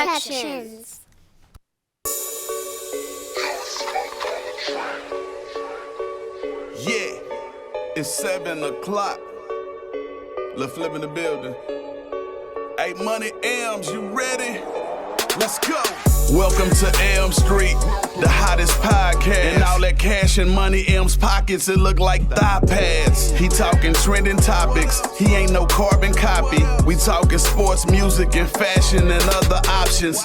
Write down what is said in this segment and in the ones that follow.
SourKidsProductions. Yeah, it's 7 o'clock. Lil' Flip in the building. Hey, Money Elms, you ready? Let's go. Welcome to Elm Street, the hottest podcast. And all that cash in Money Elms pockets, it look like thigh pads. He talking trending topics, he ain't no carbon copy. We talking sports, music, and fashion and other options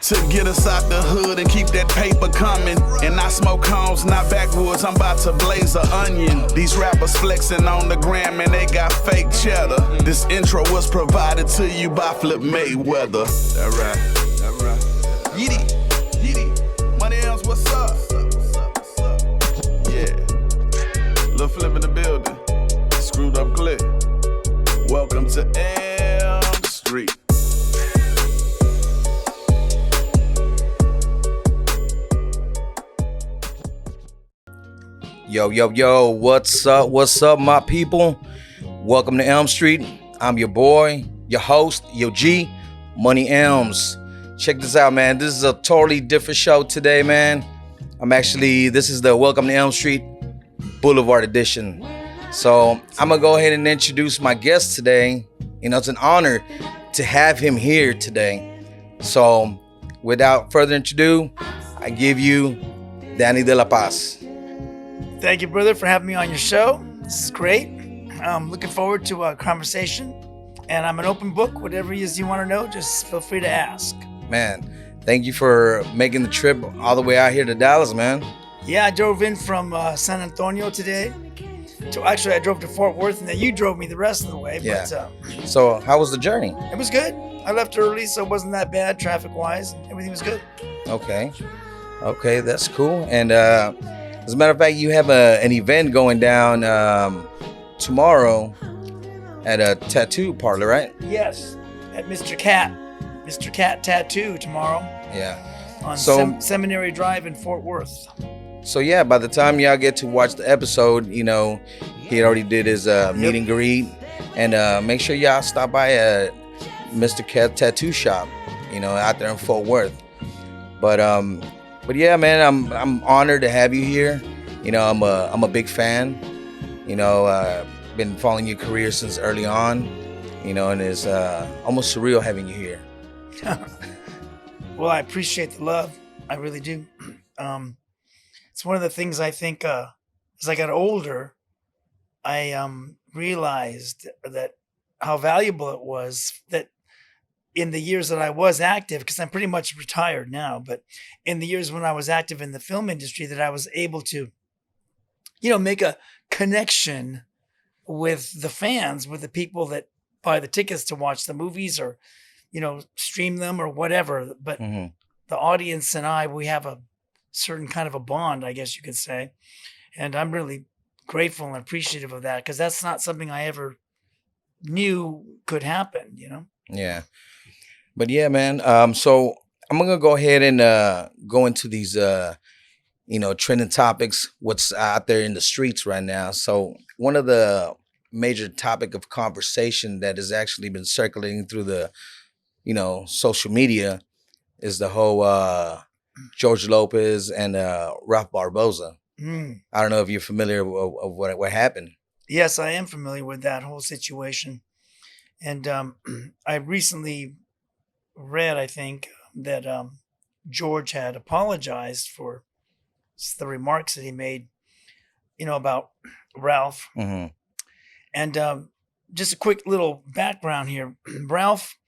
to get us out the hood and keep that paper coming. And I smoke cones, not backwoods, I'm about to blaze an onion. These rappers flexing on the gram and they got fake cheddar. This intro was provided to you by Flip Mayweather. That right. Yeety, Money Elms, what's up? Yeah, Lil' Flip in the building, screwed up clip. Welcome to Elm Street. Yo, what's up, my people? Welcome to Elm Street. I'm your boy, your host, your G, Money Elms. Check this out, man. This is a totally different show today, man. This is the Welcome to Elm Street Boulevard edition. So I'm gonna go ahead and introduce my guest today. You know, it's an honor to have him here today. So without further ado, I give you Danny De La Paz. Thank you, brother, for having me on your show. This is great. I'm looking forward to a conversation, and I'm an open book. Whatever it is you want to know, just feel free to ask. Man, thank you for making the trip all the way out here to Dallas, man. Yeah, I drove in from San Antonio today. Actually, I drove to Fort Worth, and then you drove me the rest of the way. Yeah. But, So how was the journey? it was good. I left early, so it wasn't that bad traffic-wise. Everything was good. Okay, that's cool. And as a matter of fact, you have an event going down tomorrow at a tattoo parlor, right? Yes, at Mr. Cat Tattoo tomorrow. Yeah. On So- Seminary Drive in Fort Worth. So yeah, by the time y'all get to watch the episode, you know, he already did his meet and greet. And make sure y'all stop by Mr. Cat Tattoo Shop, you know, out there in Fort Worth. But yeah, man, I'm honored to have you here. You know, I'm a big fan. You know, been following your career since early on. You know, and it's almost surreal having you here. Well, I appreciate the love. I really do. It's one of the things I think as I got older, I realized that how valuable it was that in the years that I was active, because I'm pretty much retired now, but in the years when I was active in the film industry, that I was able to, you know, make a connection with the fans, with the people that buy the tickets to watch the movies or, you know, stream them or whatever. But the audience and I, we have a certain kind of a bond, I guess you could say. And I'm really grateful and appreciative of that, because that's not something I ever knew could happen, you know? Yeah. But yeah, man. So I'm gonna go ahead and go into these, you know, trending topics. What's out there in the streets right now? So one of the major topic of conversation that has actually been circulating through the, you know, social media is the whole George Lopez and Ralph Barboza. I don't know if you're familiar with what happened. Yes, I am familiar with that whole situation. And I recently read, I think, that George had apologized for the remarks that he made, you know, about Ralph. And just a quick little background here. Ralph,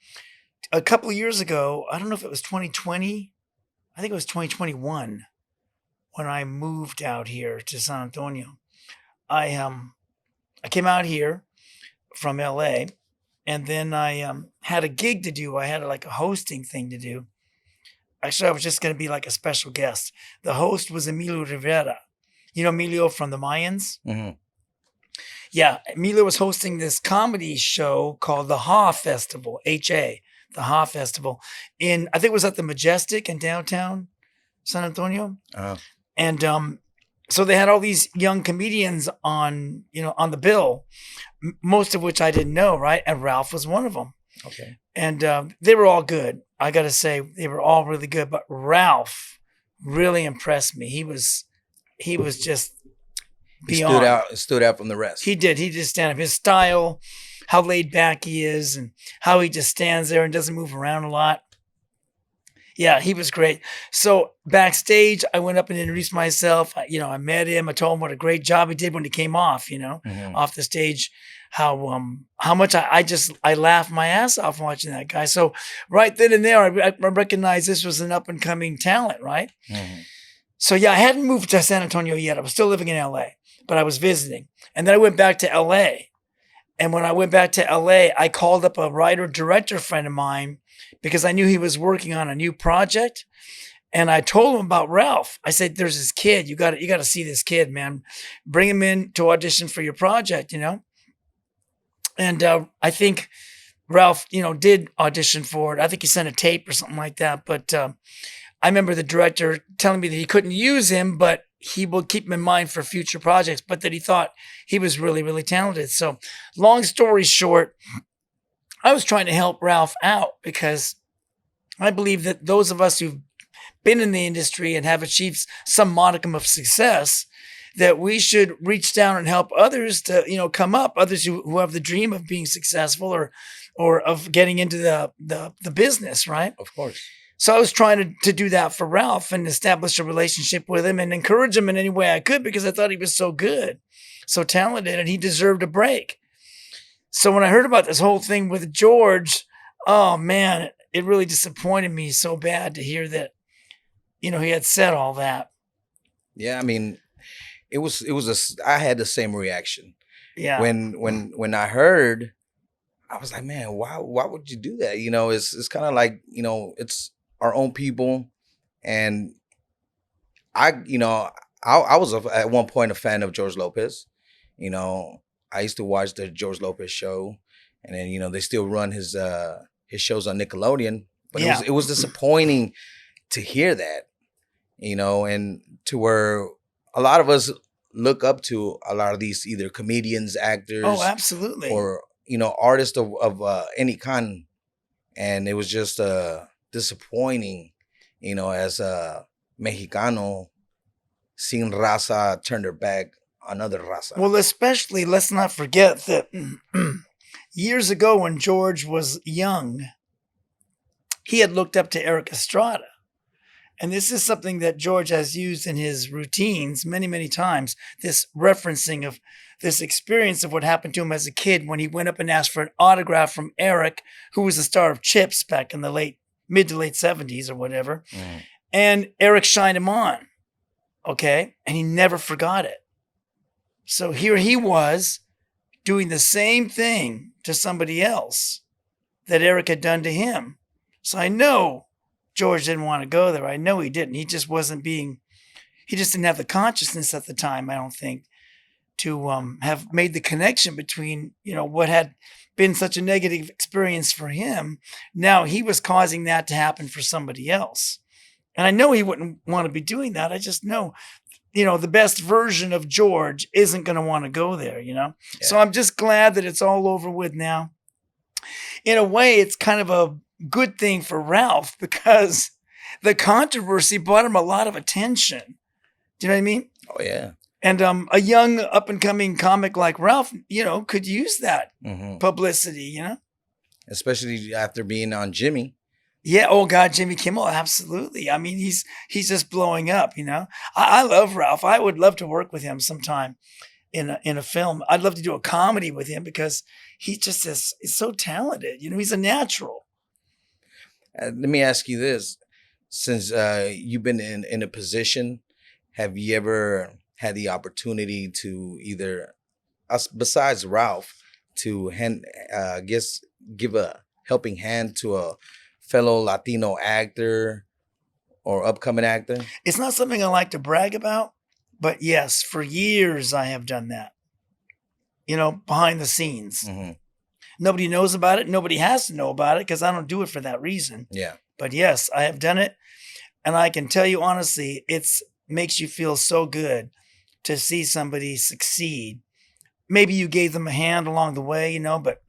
a couple of years ago, I don't know if it was 2020, I think it was 2021, when I moved out here to San Antonio. I came out here from LA, and then I had a gig to do. I had like a hosting thing to do. Actually, I was just going to be like a special guest. The host was Emilio Rivera. You know Emilio from the Mayans? Yeah, Emilio was hosting this comedy show called the Ha Festival, H-A, the Ha Festival, in, I think it was at the Majestic in downtown San Antonio. And so they had all these young comedians on, you know, on the bill, most of which I didn't know, right? And Ralph was one of them. Okay. And they were all good. I got to say they were all really good, but Ralph really impressed me. He was just He beyond. stood out from the rest. He did. He just stand up. His style, how laid back he is, and how he just stands there and doesn't move around a lot. Yeah, he was great. So backstage, I went up and introduced myself. I met him. I told him what a great job he did when he came off. Off the stage, how much I laughed my ass off watching that guy. So right then and there, I recognized this was an up and coming talent, right? Mm-hmm. So yeah, I hadn't moved to San Antonio yet. I was still living in LA, but I was visiting, and then I went back to LA. And when I went back to LA, I called up a writer-director friend of mine because I knew he was working on a new project. And I told him about Ralph. I said, there's this kid. You got to see this kid, man. Bring him in to audition for your project, And I think Ralph, did audition for it. I think he sent a tape or something like that. But I remember the director telling me that he couldn't use him, but he will keep him in mind for future projects, but that he thought he was really, really talented. So long story short, I was trying to help Ralph out because I believe that those of us who've been in the industry and have achieved some modicum of success, that we should reach down and help others to, come up, others who have the dream of being successful or of getting into the business, right? Of course. So I was trying to do that for Ralph and establish a relationship with him and encourage him in any way I could because I thought he was so good, so talented, and he deserved a break. So when I heard about this whole thing with George, oh man, it really disappointed me so bad to hear that, he had said all that. Yeah, I mean, I had the same reaction. Yeah. When I heard, I was like, man, why would you do that? It's kind of like, it's our own people. And I was at one point a fan of George Lopez. I used to watch the George Lopez show, and then, they still run his shows on Nickelodeon, but Yeah. it was disappointing to hear that, and to where a lot of us look up to a lot of these either comedians, actors, Oh, absolutely. or, artists of any kind. And it was just disappointing, as a Mexicano, seeing raza turn their back on other raza. Well, especially, let's not forget that years ago when George was young, he had looked up to Eric Estrada. And this is something that George has used in his routines many, many times, this referencing of this experience of what happened to him as a kid when he went up and asked for an autograph from Eric, who was the star of Chips back in the mid to late 70s or whatever. Mm. And Eric shined him on, okay? And he never forgot it. So here he was doing the same thing to somebody else that Eric had done to him. So I know George didn't want to go there. I know he didn't. He just didn't have the consciousness at the time, I don't think, to have made the connection between, what had been such a negative experience for him. Now he was causing that to happen for somebody else. And I know he wouldn't want to be doing that. I just know, the best version of George isn't going to want to go there, Yeah. So I'm just glad that it's all over with now. In a way, it's kind of a good thing for Ralph because the controversy brought him a lot of attention. Do you know what I mean? Oh, yeah. And a young up-and-coming comic like Ralph, could use that publicity, Especially after being on Jimmy. Yeah. Oh, God, Jimmy Kimmel. Absolutely. I mean, he's just blowing up, I love Ralph. I would love to work with him sometime in a film. I'd love to do a comedy with him because he just is so talented. He's a natural. Let me ask you this. Since you've been in a position, have you ever had the opportunity to either, besides Ralph, to give a helping hand to a fellow Latino actor or upcoming actor? It's not something I like to brag about, but yes, for years I have done that, behind the scenes. Mm-hmm. Nobody knows about it. Nobody has to know about it because I don't do it for that reason. Yeah. But yes, I have done it. And I can tell you honestly, it makes you feel so good to see somebody succeed. Maybe you gave them a hand along the way, but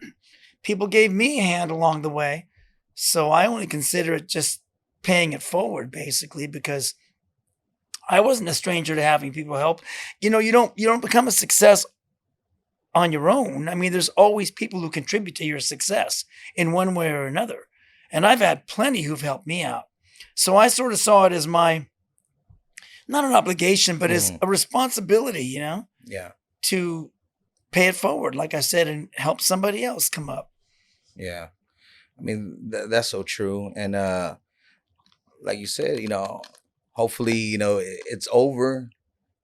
people gave me a hand along the way So I only consider it just paying it forward, basically, because I wasn't a stranger to having people help. You know, you don't become a success on your own. I mean, there's always people who contribute to your success in one way or another. And I've had plenty who've helped me out. So I sort of saw it as my, not an obligation, but as a responsibility, you know, Yeah. to pay it forward, like I said, and help somebody else come up. Yeah. I mean, that's so true. And like you said, you know, hopefully, you know, it's over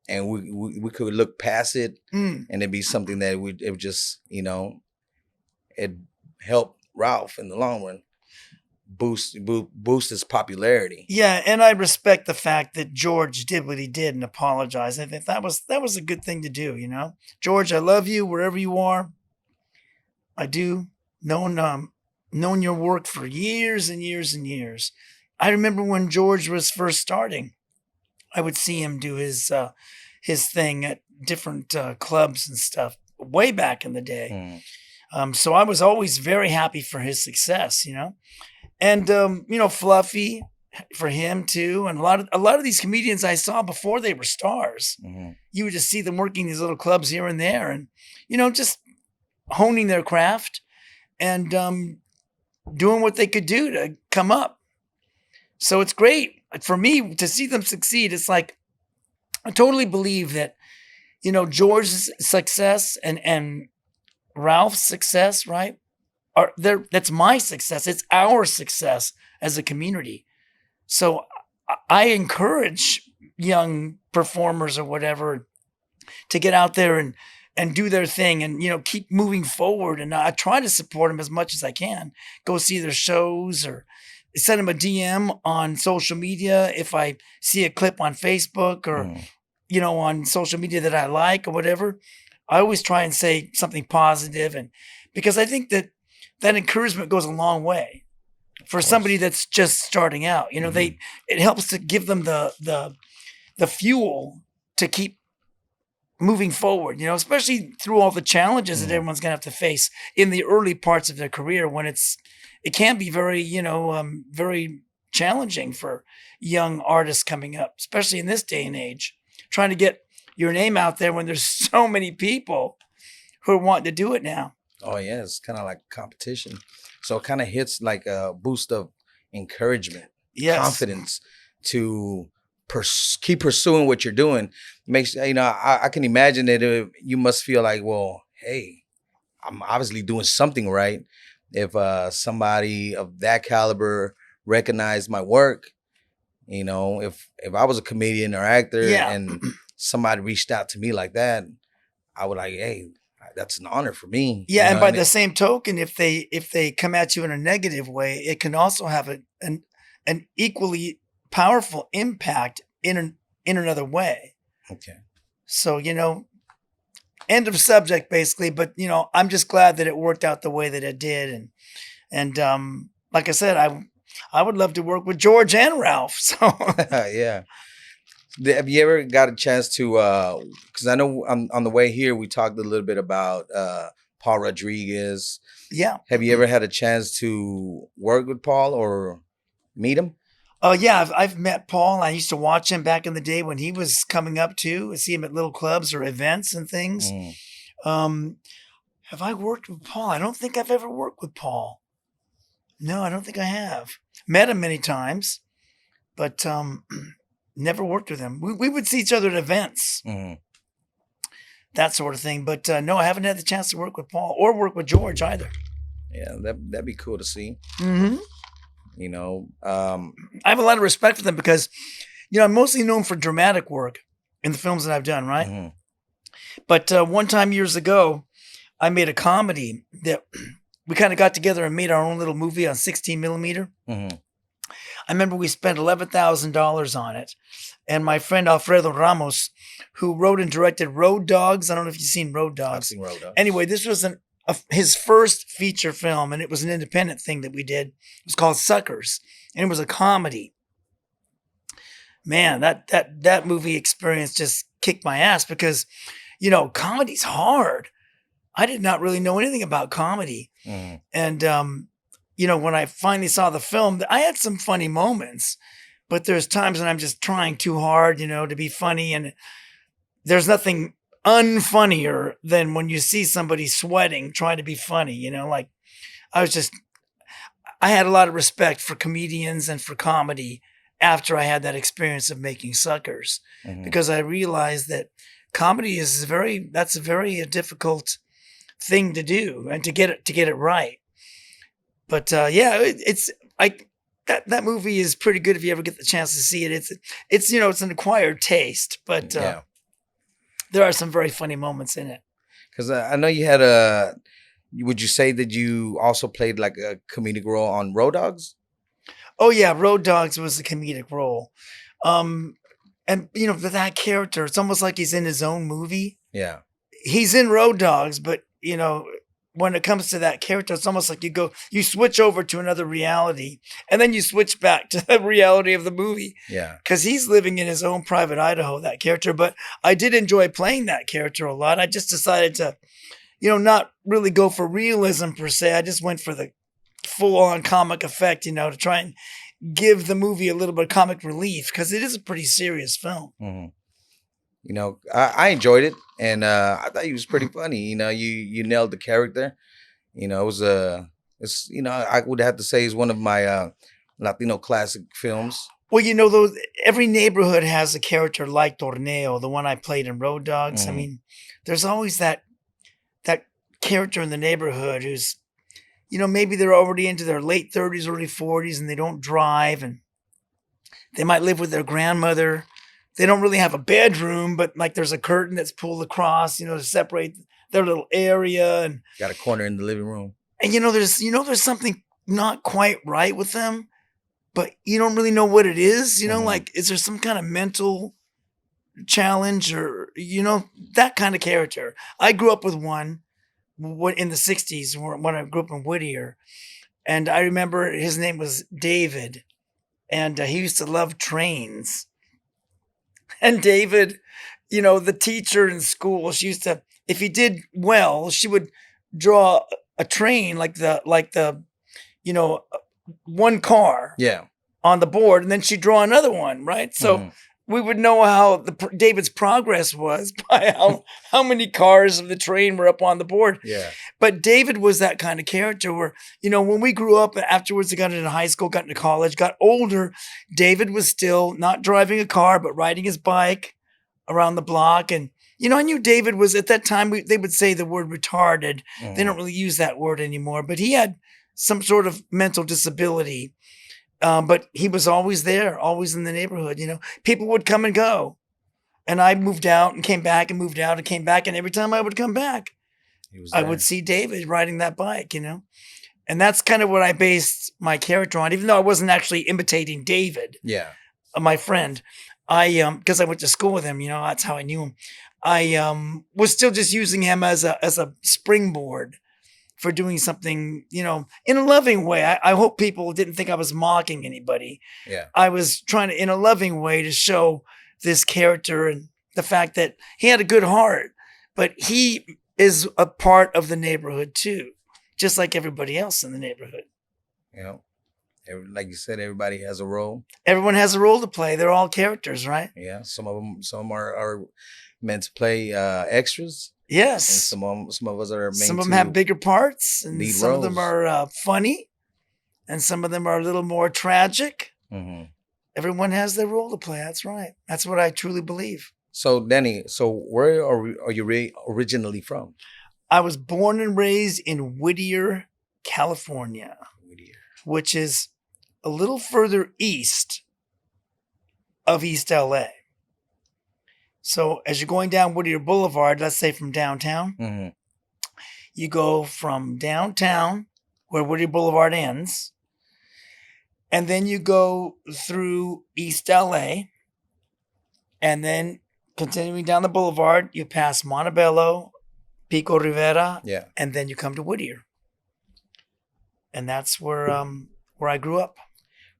and we could look past it and it'd be something that it would just, you know, it help Ralph in the long run boost his popularity. Yeah, and I respect the fact that George did what he did and apologized. I think that was a good thing to do, you know. George, I love you wherever you are. I do. Known your work for years and years and years. I remember when George was first starting, I would see him do his thing at different clubs and stuff way back in the day. So I was always very happy for his success, you know. And you know, Fluffy for him too, and a lot of these comedians I saw before they were stars. You would just see them working these little clubs here and there, and you know, just honing their craft and doing what they could do to come up. So it's great for me to see them succeed. It's like I totally believe that, you know, George's success and Ralph's success, right? That's my success. It's our success as a community. So I encourage young performers or whatever to get out there and do their thing and, you know, keep moving forward. And I try to support them as much as I can. Go see their shows or send them a DM on social media if I see a clip on Facebook or, you know, on social media that I like or whatever. I always try and say something positive, and because I think that encouragement goes a long way for somebody that's just starting out. You know, it helps to give them the fuel to keep moving forward, you know, especially through all the challenges that everyone's going to have to face in the early parts of their career when it can be very, you know, very challenging for young artists coming up, especially in this day and age, trying to get your name out there when there's so many people who are wanting to do it now. Oh yeah, it's kind of like competition. So it kind of hits like a boost of encouragement, confidence to keep pursuing what you're doing. Makes, you know, I can imagine that you must feel like, well, hey, I'm obviously doing something right. If somebody of that caliber recognized my work, you know, if I was a comedian or actor and somebody reached out to me like that, I would like, hey, that's an honor for me. Yeah, you and know, by the same token, if they come at you in a negative way, it can also have an equally powerful impact in another way. Okay. So, you know, end of subject basically, but you know, I'm just glad that it worked out the way that it did, and like I said, I would love to work with George and Ralph. So yeah. Have you ever got a chance to, because I know on the way here, we talked a little bit about Paul Rodriguez. Yeah. Have you ever had a chance to work with Paul or meet him? Oh, yeah. I've met Paul. I used to watch him back in the day when he was coming up too. I see him at little clubs or events and things. Have I worked with Paul? I don't think I've ever worked with Paul. No, I don't think I have. Met him many times, but never worked with him. We would see each other at events, that sort of thing. But no, I haven't had the chance to work with Paul or work with George either. Yeah, that'd be cool to see. You know, I have a lot of respect for them because, you know, I'm mostly known for dramatic work in the films that I've done, right? But one time years ago, I made a comedy that we kind of got together and made our own little movie on 16 millimeter. I remember we spent $11,000 on it. And my friend Alfredo Ramos, who wrote and directed Road Dogs. I don't know if you've seen Road Dogs. I've seen Road Dogs. Anyway, this was his first feature film, and it was an independent thing that we did. It was called Suckers, and it was a comedy. Man, that movie experience just kicked my ass because, you know, comedy's hard. I did not really know anything about comedy. And, when I finally saw the film, I had some funny moments, but there's times when I'm just trying too hard, to be funny. And there's nothing unfunnier than when you see somebody sweating, trying to be funny, like I had a lot of respect for comedians and for comedy after I had that experience of making Suckers, because I realized that comedy is that's a very difficult thing to do and to get it right. But it's like that movie is pretty good if you ever get the chance to see it. It's it's an acquired taste, but there are some very funny moments in it. Because I know you had would you say that you also played like a comedic role on Road Dogs? Oh yeah, Road Dogs was a comedic role. And that character, it's almost like he's in his own movie. Yeah. He's in Road Dogs, but when it comes to that character, it's almost like you switch over to another reality and then you switch back to the reality of the movie. Yeah. Because he's living in his own private Idaho, that character. But I did enjoy playing that character a lot. I just decided to, not really go for realism per se. I just went for the full-on comic effect, to try and give the movie a little bit of comic relief, because it is a pretty serious film. I enjoyed it, and I thought he was pretty funny. You nailed the character. I would have to say it's one of my Latino classic films. Well, every neighborhood has a character like Torneo, the one I played in Road Dogs. I mean, there's always that character in the neighborhood who's, maybe they're already into their late 30s, early 40s, and they don't drive, and they might live with their grandmother. They don't really have a bedroom, but like there's a curtain that's pulled across, to separate their little area, and got a corner in the living room. And there's something not quite right with them, but you don't really know what it is. Like, is there some kind of mental challenge or that kind of character? I grew up with one in the 60s when I grew up in Whittier, and I remember his name was David, and he used to love trains. And David, the teacher in school, she used to, if he did well, she would draw a train like the one car on the board, and then she'd draw another one, right? So we would know how David's progress was by how many cars of the train were up on the board. Yeah. But David was that kind of character where, when we grew up, afterwards, I got into high school, got into college, got older, David was still not driving a car, but riding his bike around the block. And, I knew David was, at that time, they would say the word retarded. They don't really use that word anymore, but he had some sort of mental disability. But he was always there, always in the neighborhood. People would come and go, and I moved out and came back and moved out and came back. And every time I would come back, I would see David riding that bike, and that's kind of what I based my character on, even though I wasn't actually imitating David. Yeah. My friend, because I went to school with him, that's how I knew him. I was still just using him as a springboard for doing something, in a loving way. I hope people didn't think I was mocking anybody. Yeah. I was trying to, in a loving way, to show this character and the fact that he had a good heart, but he is a part of the neighborhood too, just like everybody else in the neighborhood. Like you said, everybody has a role. Everyone has a role to play. They're all characters, right? Yeah. Some are meant to play extras. Yes. And some of us are. Some of them have bigger parts, and some roles. of them are funny, and some of them are a little more tragic. Everyone has their role to play. That's right. That's what I truly believe. So, Danny, where are you originally from? I was born and raised in Whittier, California, which is a little further east of East LA. So as you're going down Whittier Boulevard, let's say from downtown, you go from downtown where Whittier Boulevard ends, and then you go through East LA, and then continuing down the boulevard, you pass Montebello, Pico Rivera, and then you come to Whittier. And that's where I grew up.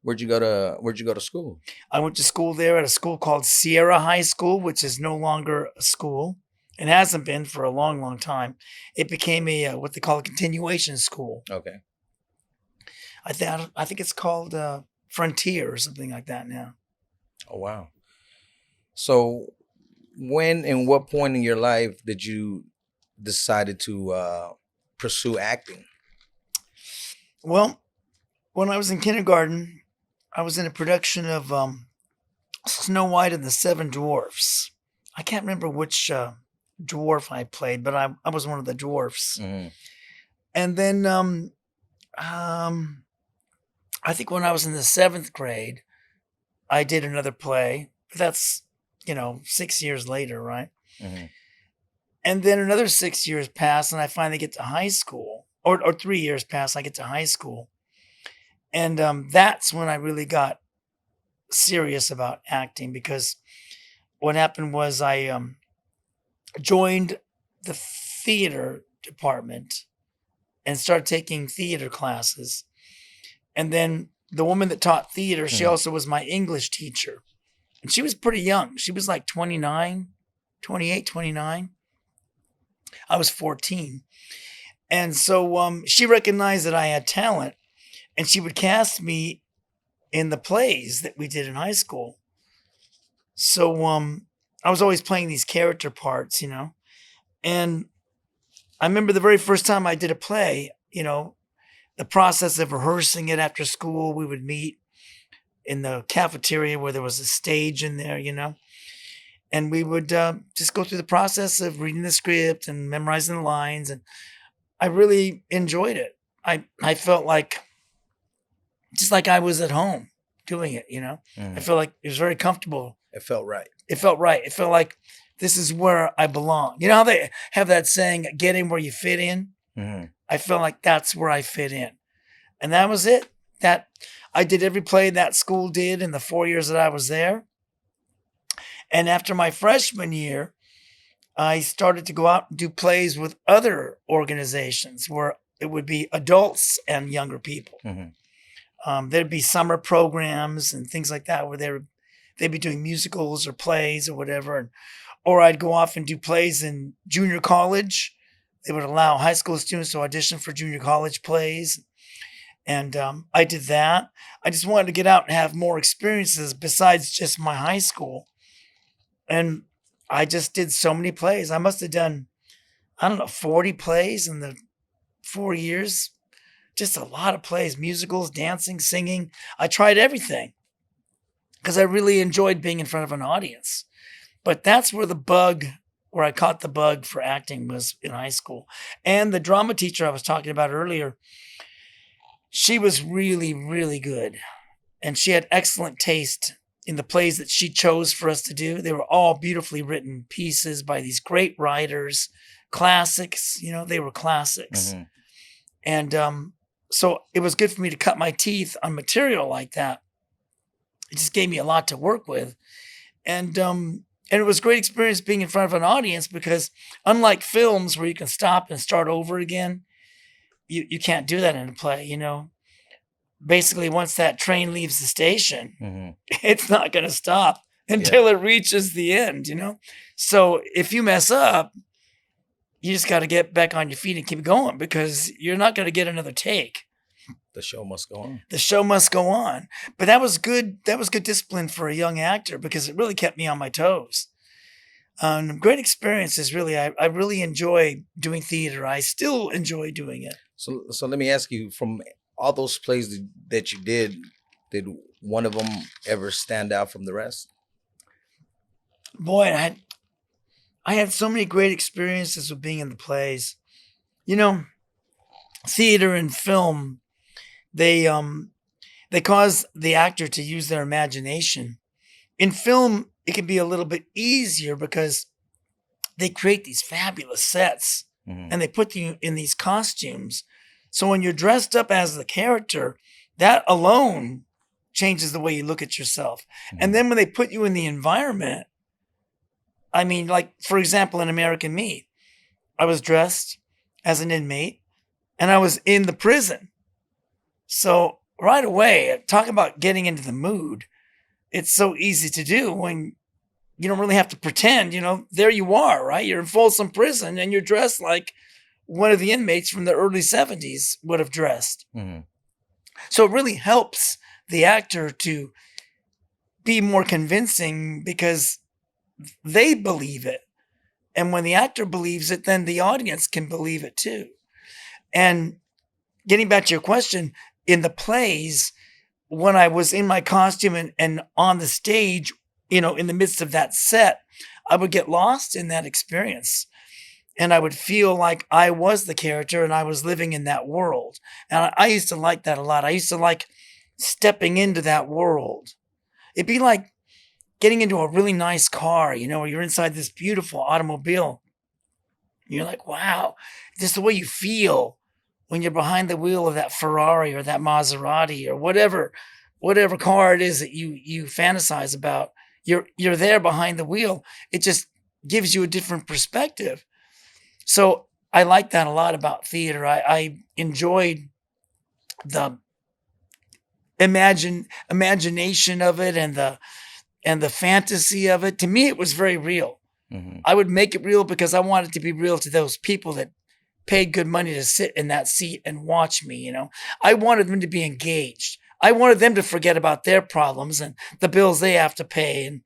Where'd you go to school? I went to school there at a school called Sierra High School, which is no longer a school. It hasn't been for a long, long time. It became what they call a continuation school. Okay. I think it's called Frontier or something like that now. Oh wow. So when and what point in your life did you decided to pursue acting? Well, when I was in kindergarten, I was in a production of Snow White and the Seven Dwarfs. I can't remember which dwarf I played, but I was one of the dwarfs. Mm-hmm. And then I think when I was in the 7th grade, I did another play. That's 6 years later, right? Mm-hmm. And then another 6 years pass, and I finally get to high school, or 3 years pass, I get to high school, and that's when I really got serious about acting, because what happened was I joined the theater department and started taking theater classes, and then the woman that taught theater, she also was my English teacher, and she was pretty young. She was like 29, 28, 29. I was 14. And so she recognized that I had talent, and she would cast me in the plays that we did in high school. So I was always playing these character parts, and I remember the very first time I did a play, the process of rehearsing it after school. We would meet in the cafeteria where there was a stage in there, and we would just go through the process of reading the script and memorizing the lines. And I really enjoyed it. I felt like, just like I was at home doing it, I felt like it was very comfortable. It felt right. It felt right. It felt like this is where I belong. You know how they have that saying, get in where you fit in? Mm-hmm. I felt like that's where I fit in. And that was it. That I did every play that school did in the 4 years that I was there. And after my freshman year, I started to go out and do plays with other organizations where it would be adults and younger people. Mm-hmm. There'd be summer programs and things like that where they'd be doing musicals or plays or whatever. Or I'd go off and do plays in junior college. They would allow high school students to audition for junior college plays. And I did that. I just wanted to get out and have more experiences besides just my high school. And I just did so many plays. I must have done, 40 plays in the 4 years. Just a lot of plays, musicals, dancing, singing. I tried everything because I really enjoyed being in front of an audience. But that's where I caught the bug for acting was in high school. And the drama teacher I was talking about earlier, she was really, really good. And she had excellent taste in the plays that she chose for us to do. They were all beautifully written pieces by these great writers, classics, they were classics. Mm-hmm. And so it was good for me to cut my teeth on material like that. It just gave me a lot to work with. And it was a great experience being in front of an audience because unlike films where you can stop and start over again, you can't do that in a play, Basically, once that train leaves the station, mm-hmm. it's not going to stop until it reaches the end, So if you mess up, you just got to get back on your feet and keep going because you're not going to get another take. The show must go on. The show must go on. But that was good. That was good discipline for a young actor because it really kept me on my toes. Great experiences, really. I really enjoy doing theater. I still enjoy doing it. So let me ask you, from all those plays that you did one of them ever stand out from the rest? Boy, I had so many great experiences with being in the plays. Theater and film, they cause the actor to use their imagination. In film, it can be a little bit easier because they create these fabulous sets mm-hmm. and they put you in these costumes. So when you're dressed up as the character, that alone changes the way you look at yourself. Mm-hmm. And then when they put you in the environment, like, for example, in American Me, I was dressed as an inmate and I was in the prison. So right away, talk about getting into the mood. It's so easy to do when you don't really have to pretend, there you are, right? You're in Folsom Prison and you're dressed like one of the inmates from the early 70s would have dressed. Mm-hmm. So it really helps the actor to be more convincing because they believe it. And when the actor believes it, then the audience can believe it too. And getting back to your question, in the plays, when I was in my costume and on the stage, in the midst of that set, I would get lost in that experience. And I would feel like I was the character and I was living in that world. And I used to like that a lot. I used to like stepping into that world. It'd be like getting into a really nice car, where you're inside this beautiful automobile. You're like, wow, this is the way you feel when you're behind the wheel of that Ferrari or that Maserati or whatever car it is that you fantasize about. You're there behind the wheel. It just gives you a different perspective. So I like that a lot about theater. I enjoyed the imagination of it and the fantasy of it. To me, it was very real. Mm-hmm. I would make it real because I wanted to be real to those people that paid good money to sit in that seat and watch me. I wanted them to be engaged. I wanted them to forget about their problems and the bills they have to pay and,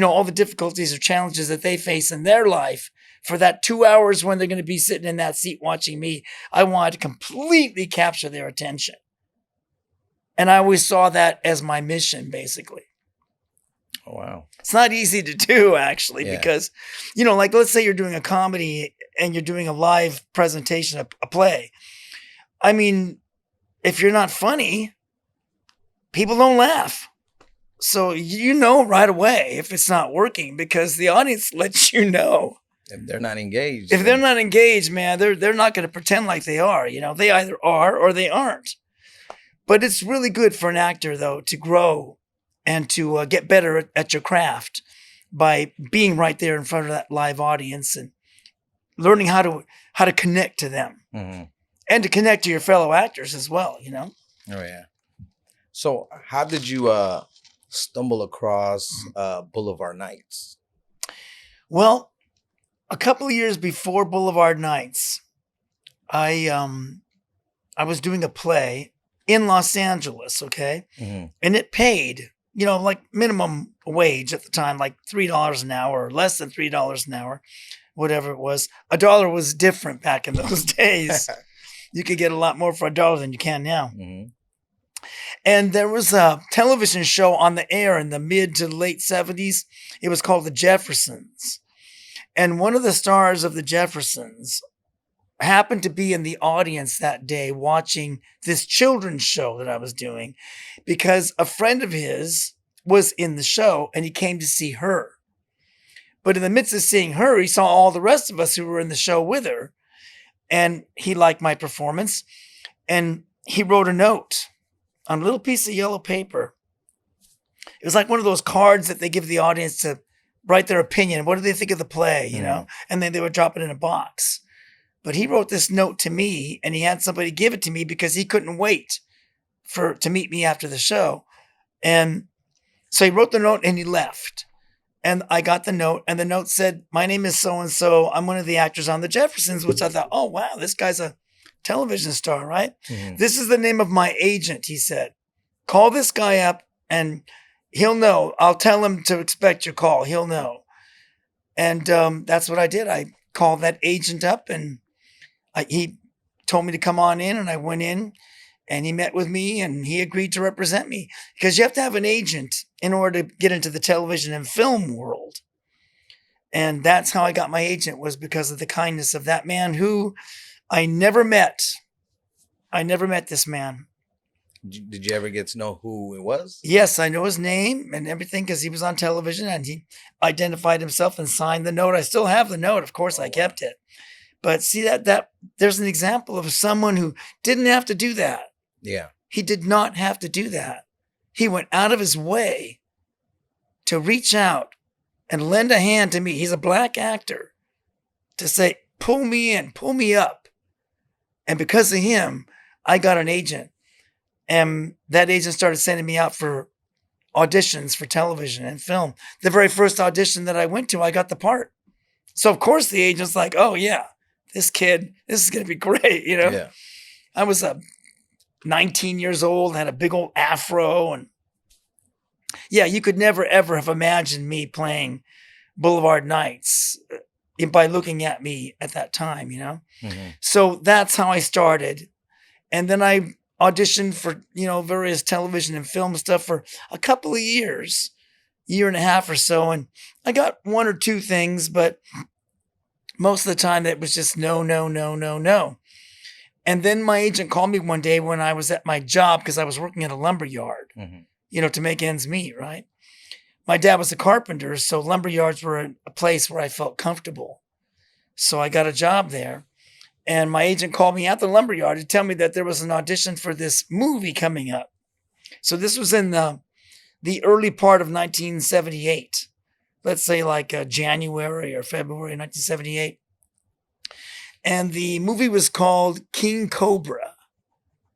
all the difficulties or challenges that they face in their life for that 2 hours when they're going to be sitting in that seat watching me. I wanted to completely capture their attention. And I always saw that as my mission, basically. Oh, wow. It's not easy to do, actually, because, like let's say you're doing a comedy and you're doing a live presentation of a play. I mean, if you're not funny, people don't laugh. So right away if it's not working because the audience lets you know. If they're not engaged. If they're not engaged, man, they're not going to pretend like they are. They either are or they aren't. But it's really good for an actor, though, to grow and to get better at your craft by being right there in front of that live audience and learning how to connect to them and to connect to your fellow actors as well, Oh, yeah. So how did you stumble across Boulevard Nights? Well, a couple of years before Boulevard Nights, I was doing a play in Los Angeles, okay? Mm-hmm. And it paid, like minimum wage at the time, like $3 an hour or less than $3 an hour, whatever it was. $1 was different back in those days. You could get a lot more for $1 than you can now. Mm-hmm. And there was a television show on the air in the mid to late 70s. It was called The Jeffersons. And one of the stars of The Jeffersons happened to be in the audience that day watching this children's show that I was doing because a friend of his was in the show and he came to see her. But in the midst of seeing her, he saw all the rest of us who were in the show with her. And he liked my performance. And he wrote a note on a little piece of yellow paper. It was like one of those cards that they give the audience to write their opinion. What do they think of the play, And then they would drop it in a box. But he wrote this note to me and he had somebody give it to me because he couldn't wait to meet me after the show. And so he wrote the note and he left. And I got the note and the note said, "My name is so-and-so. I'm one of the actors on The Jeffersons," which I thought, oh, wow, this guy's a television star, right? Mm-hmm. "This is the name of my agent," he said. "Call this guy up and he'll know. I'll tell him to expect your call. He'll know." And that's what I did. I called that agent up and he told me to come on in and I went in and he met with me and he agreed to represent me because you have to have an agent in order to get into the television and film world. And that's how I got my agent, was because of the kindness of that man who I never met. I never met this man. Did you ever get to know who it was? Yes, I know his name and everything because he was on television and he identified himself and signed the note. I still have the note. Of course, I kept it. But see that there's an example of someone who didn't have to do that. Yeah. He did not have to do that. He went out of his way to reach out and lend a hand to me. He's a black actor, to say, pull me in, pull me up. And because of him, I got an agent. And that agent started sending me out for auditions for television and film. The very first audition that I went to, I got the part. So of course the agent's like, oh yeah, this kid, this is going to be great. Yeah. I was a 19 years old, had a big old afro. And yeah, you could never, ever have imagined me playing Boulevard Nights by looking at me at that time, you know? Mhm. So that's how I started. And then I auditioned for, various television and film stuff for a couple of years, year and a half or so. And I got one or two things, but most of the time it was just no, no, no, no, no. And then my agent called me one day when I was at my job because I was working at a lumber yard, to make ends meet, right? My dad was a carpenter, so lumber yards were a place where I felt comfortable. So I got a job there. And my agent called me at the lumber yard to tell me that there was an audition for this movie coming up. So this was in the early part of 1978. Let's say like January or February 1978. And the movie was called King Cobra.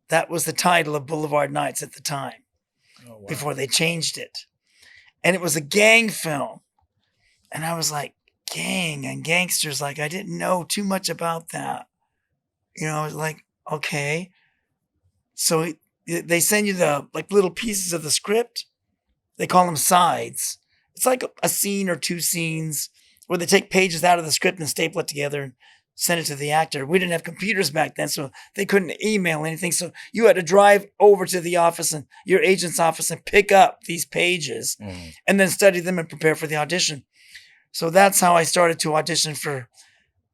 That was the title of Boulevard Nights at the time, before they changed it. And it was a gang film. And I was like, gang and gangsters, like I didn't know too much about that. I was like, okay. So they send you the little pieces of the script. They call them sides. It's like a scene or two scenes where they take pages out of the script and staple it together and send it to the actor. We didn't have computers back then, so they couldn't email anything. So you had to drive over to the office and your agent's office and pick up these pages and then study them and prepare for the audition. So that's how I started to audition for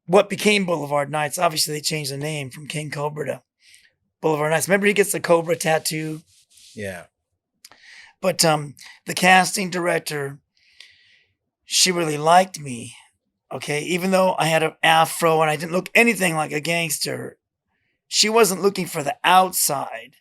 what became Boulevard Nights. Obviously, they changed the name from King Cobra to Boulevard Nights. Remember, he gets the Cobra tattoo? Yeah. But the casting director, she really liked me. Okay, even though I had an afro and I didn't look anything like a gangster, she wasn't looking for the outside.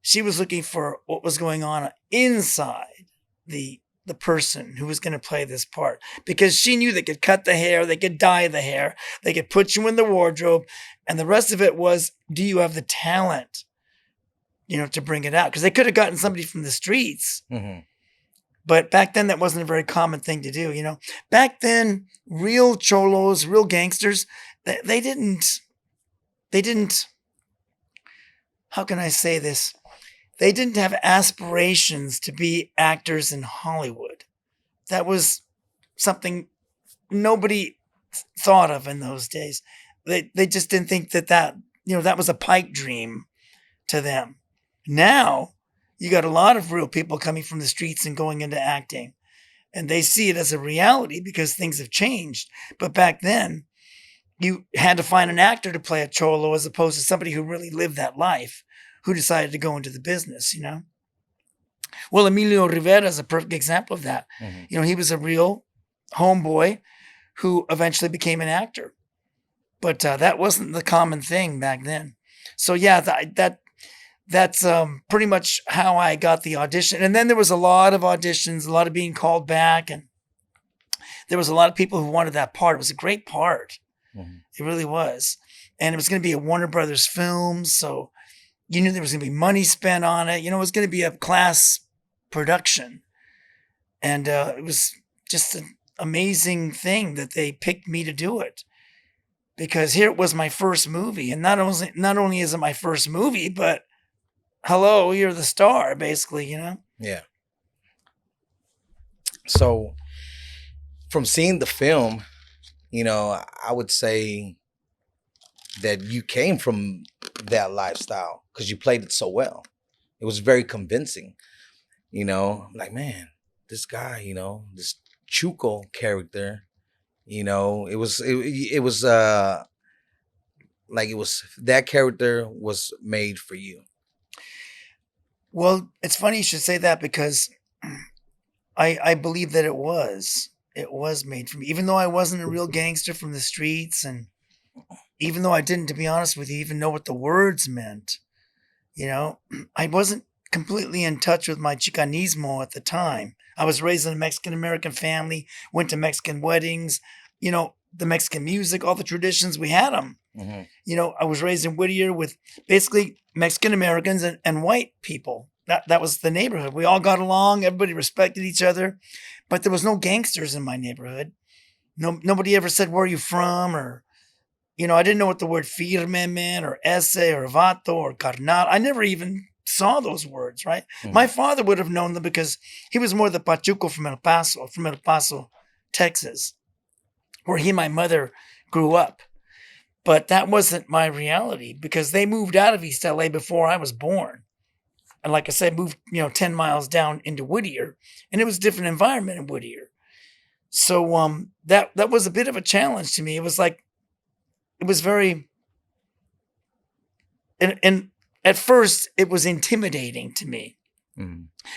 She was looking for what was going on inside the person who was going to play this part, because she knew they could cut the hair, they could dye the hair, they could put you in the wardrobe, and the rest of it was, do you have the talent, to bring it out? Because they could have gotten somebody from the streets. But back then, that wasn't a very common thing to do, Back then, real cholos, real gangsters, they didn't, how can I say this? They didn't have aspirations to be actors in Hollywood. That was something nobody thought of in those days. They just didn't think that was a pipe dream to them. Now, you got a lot of real people coming from the streets and going into acting. And they see it as a reality because things have changed. But back then, you had to find an actor to play a cholo as opposed to somebody who really lived that life, who decided to go into the business, Well, Emilio Rivera is a perfect example of that. He was a real homeboy who eventually became an actor. But that wasn't the common thing back then. So yeah, that's pretty much how I got the audition. And then there was a lot of auditions, a lot of being called back. And there was a lot of people who wanted that part. It was a great part. It really was. And it was going to be a Warner Brothers film. So you knew there was going to be money spent on it. It was going to be a class production. And it was just an amazing thing that they picked me to do it. Because here it was my first movie. And not only is it my first movie, but hello, you're the star, basically, Yeah. So from seeing the film, I would say that you came from that lifestyle because you played it so well. It was very convincing. Like, man, this guy, this Chuko character, it was that character was made for you. Well, it's funny you should say that because I believe that it was made for me. Even though I wasn't a real gangster from the streets, and even though I didn't, to be honest with you, even know what the words meant, I wasn't completely in touch with my Chicanismo at the time. I was raised in a Mexican-American family, went to Mexican weddings, the Mexican music, all the traditions, we had them. I was raised in Whittier with basically Mexican Americans and white people. That was the neighborhood. We all got along. Everybody respected each other, but there was no gangsters in my neighborhood. Nobody ever said, where are you from? Or, I didn't know what the word firme meant or ese or vato or carnal. I never even saw those words, right? My father would have known them because he was more the Pachuco from El Paso, Texas, where he and my mother grew up. But that wasn't my reality because they moved out of East LA before I was born. And like I said, moved, 10 miles down into Whittier, and it was a different environment in Whittier. So that was a bit of a challenge to me. It was very, and at first it was intimidating to me.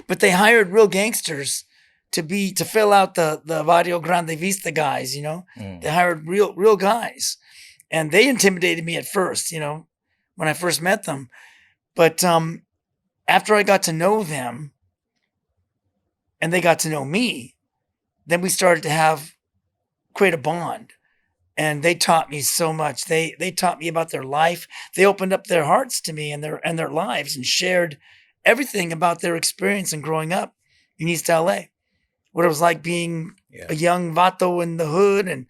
But they hired real gangsters to fill out the Barrio Grande Vista guys, They hired real guys. And they intimidated me at first, when I first met them. But after I got to know them and they got to know me, then we started to create a bond. And they taught me so much. They taught me about their life. They opened up their hearts to me and their lives and shared everything about their experience and growing up in East LA. What it was like being a young vato in the hood, and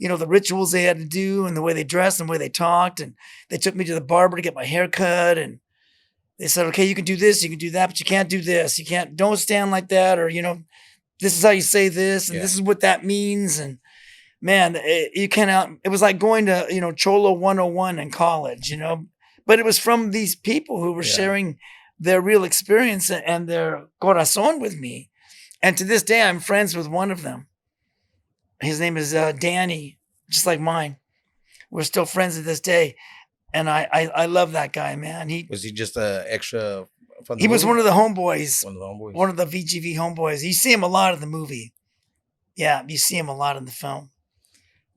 the rituals they had to do and the way they dressed and the way they talked. And they took me to the barber to get my hair cut. And they said, okay, you can do this, you can do that, but you can't do this. Don't stand like that. Or, this is how you say this. And this is what that means. And man, it was like going to, Cholo 101 in college, but it was from these people who were sharing their real experience and their corazon with me. And to this day, I'm friends with one of them. His name is Danny, just like mine. We're still friends to this day. And I love that guy, man. Was he just an extra? He was one of the homeboys. One of the homeboys. One of the VGV homeboys. You see him a lot in the movie. Yeah, you see him a lot in the film.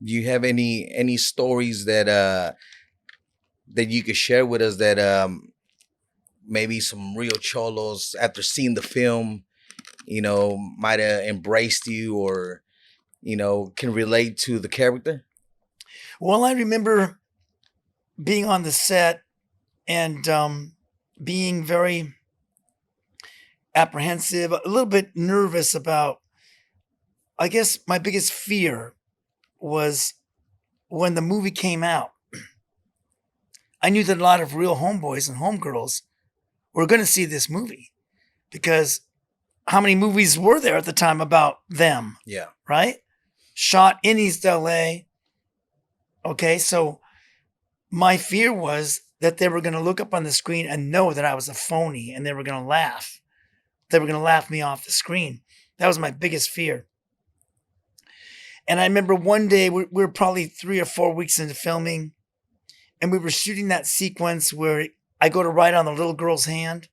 Do you have any stories that you could share with us that maybe some real cholos after seeing the film, might have embraced you or can relate to the character? Well, I remember being on the set and being very apprehensive, a little bit nervous about, I guess my biggest fear was when the movie came out. I knew that a lot of real homeboys and homegirls were going to see this movie because how many movies were there at the time about them? Yeah. Right? Shot in East LA. Okay, so my fear was that they were going to look up on the screen and know that I was a phony and they were going to laugh. They were going to laugh me off the screen. That was my biggest fear. And I remember one day, we were probably 3 or 4 weeks into filming, and we were shooting that sequence where I go to write on the little girl's hand,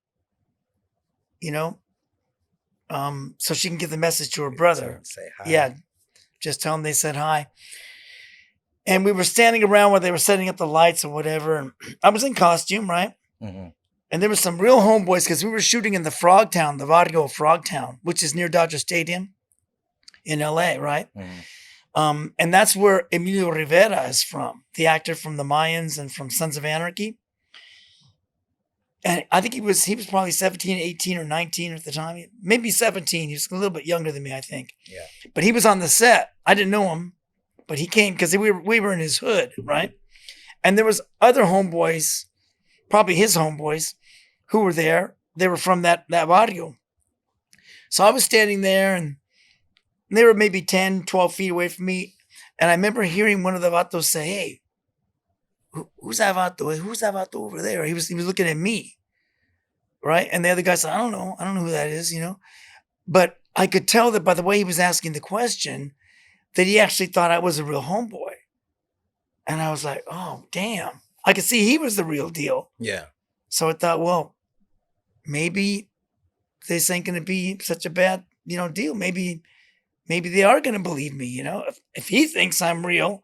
so she can give the message to her brother. Say hi. Yeah, just tell them they said hi. And we were standing around where they were setting up the lights or whatever. And I was in costume, right? Mm-hmm. And there were some real homeboys because we were shooting in the Frogtown, the Barrio Frogtown, which is near Dodger Stadium in LA, right? Mm-hmm. And that's where Emilio Rivera is from, the actor from The Mayans and from Sons of Anarchy. And I think he was probably 17, 18 or 19 at the time. Maybe 17. He was a little bit younger than me, I think. Yeah. But he was on the set. I didn't know him. But he came because we were in his hood, right? And there was other homeboys, probably his homeboys, who were there. They were from that barrio. So I was standing there, and they were maybe 10, 12 feet away from me. And I remember hearing one of the vatos say, hey, who's that vato? Who's that vato over there? He was looking at me, right? And the other guy said, I don't know who that is, But I could tell that by the way he was asking the question, that he actually thought I was a real homeboy. And I was like, oh, damn. I could see he was the real deal. Yeah. So I thought, well, maybe this ain't going to be such a bad, deal. Maybe they are going to believe me, if he thinks I'm real.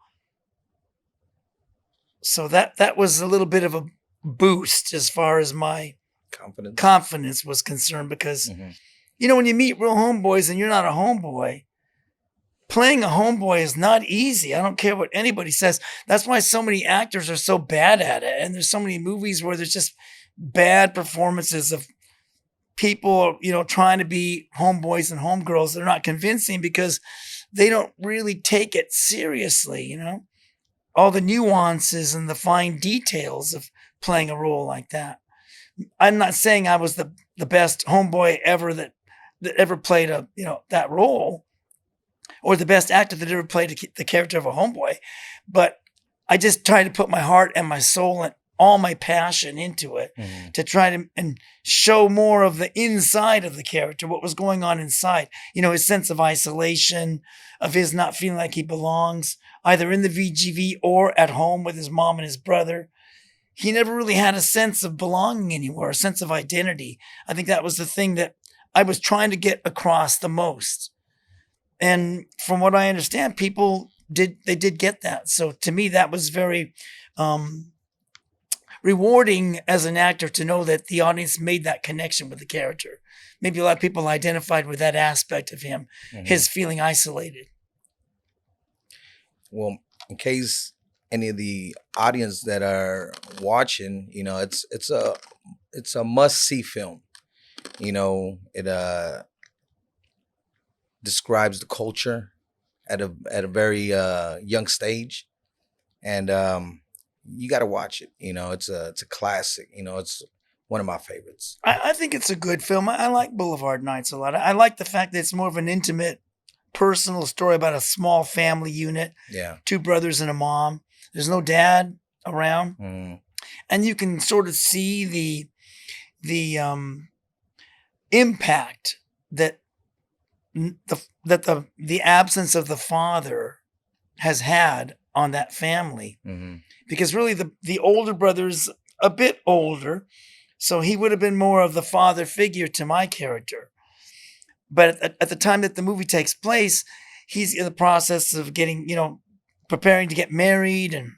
So that was a little bit of a boost as far as my confidence was concerned because, when you meet real homeboys and you're not a homeboy, playing a homeboy is not easy. I don't care what anybody says. That's why so many actors are so bad at it. And there's so many movies where there's just bad performances of people, trying to be homeboys and homegirls. They're not convincing because they don't really take it seriously, all the nuances and the fine details of playing a role like that. I'm not saying I was the best homeboy ever that ever played that role, or the best actor that ever played the character of a homeboy, but I just tried to put my heart and my soul and all my passion into it to try to and show more of the inside of the character, what was going on inside. His sense of isolation, of his not feeling like he belongs, either in the VGV or at home with his mom and his brother. He never really had a sense of belonging anywhere, a sense of identity. I think that was the thing that I was trying to get across the most. And from what I understand, people did get that. So to me, that was very rewarding as an actor to know that the audience made that connection with the character. Maybe a lot of people identified with that aspect of him, his feeling isolated. Well, in case any of the audience that are watching, it's a must-see film. It describes the culture at a very young stage, and you got to watch it. It's a classic. It's one of my favorites. I think it's a good film. I like Boulevard Nights a lot. I like the fact that it's more of an intimate, personal story about a small family unit. Yeah, 2 brothers and a mom. There's no dad around, and you can sort of see the impact that the absence of the father has had on that family. Because really the older brother's a bit older, so he would have been more of the father figure to my character. But at the time that the movie takes place, he's in the process of getting, preparing to get married and,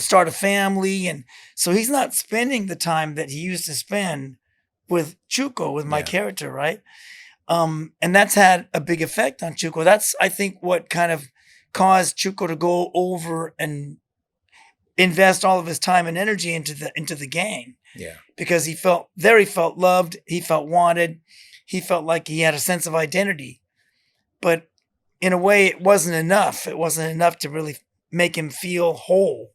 start a family. And so he's not spending the time that he used to spend with Chuko, with my character, right? And that's had a big effect on Chuko. That's, I think, what kind of caused Chuko to go over and invest all of his time and energy into the gang. Yeah. Because he felt loved, he felt wanted, he felt like he had a sense of identity. But in a way, it wasn't enough. It wasn't enough to really make him feel whole.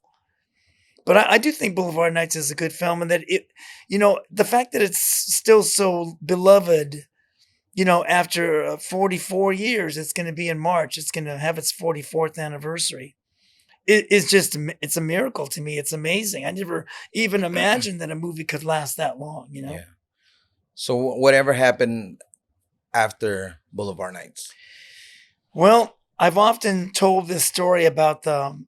But I do think Boulevard Nights is a good film, and that the fact that it's still so beloved, after 44 years, it's going to be in March. It's going to have its 44th anniversary. It's a miracle to me. It's amazing. I never even imagined that a movie could last that long, Yeah. So whatever happened after Boulevard Nights? Well, I've often told this story about the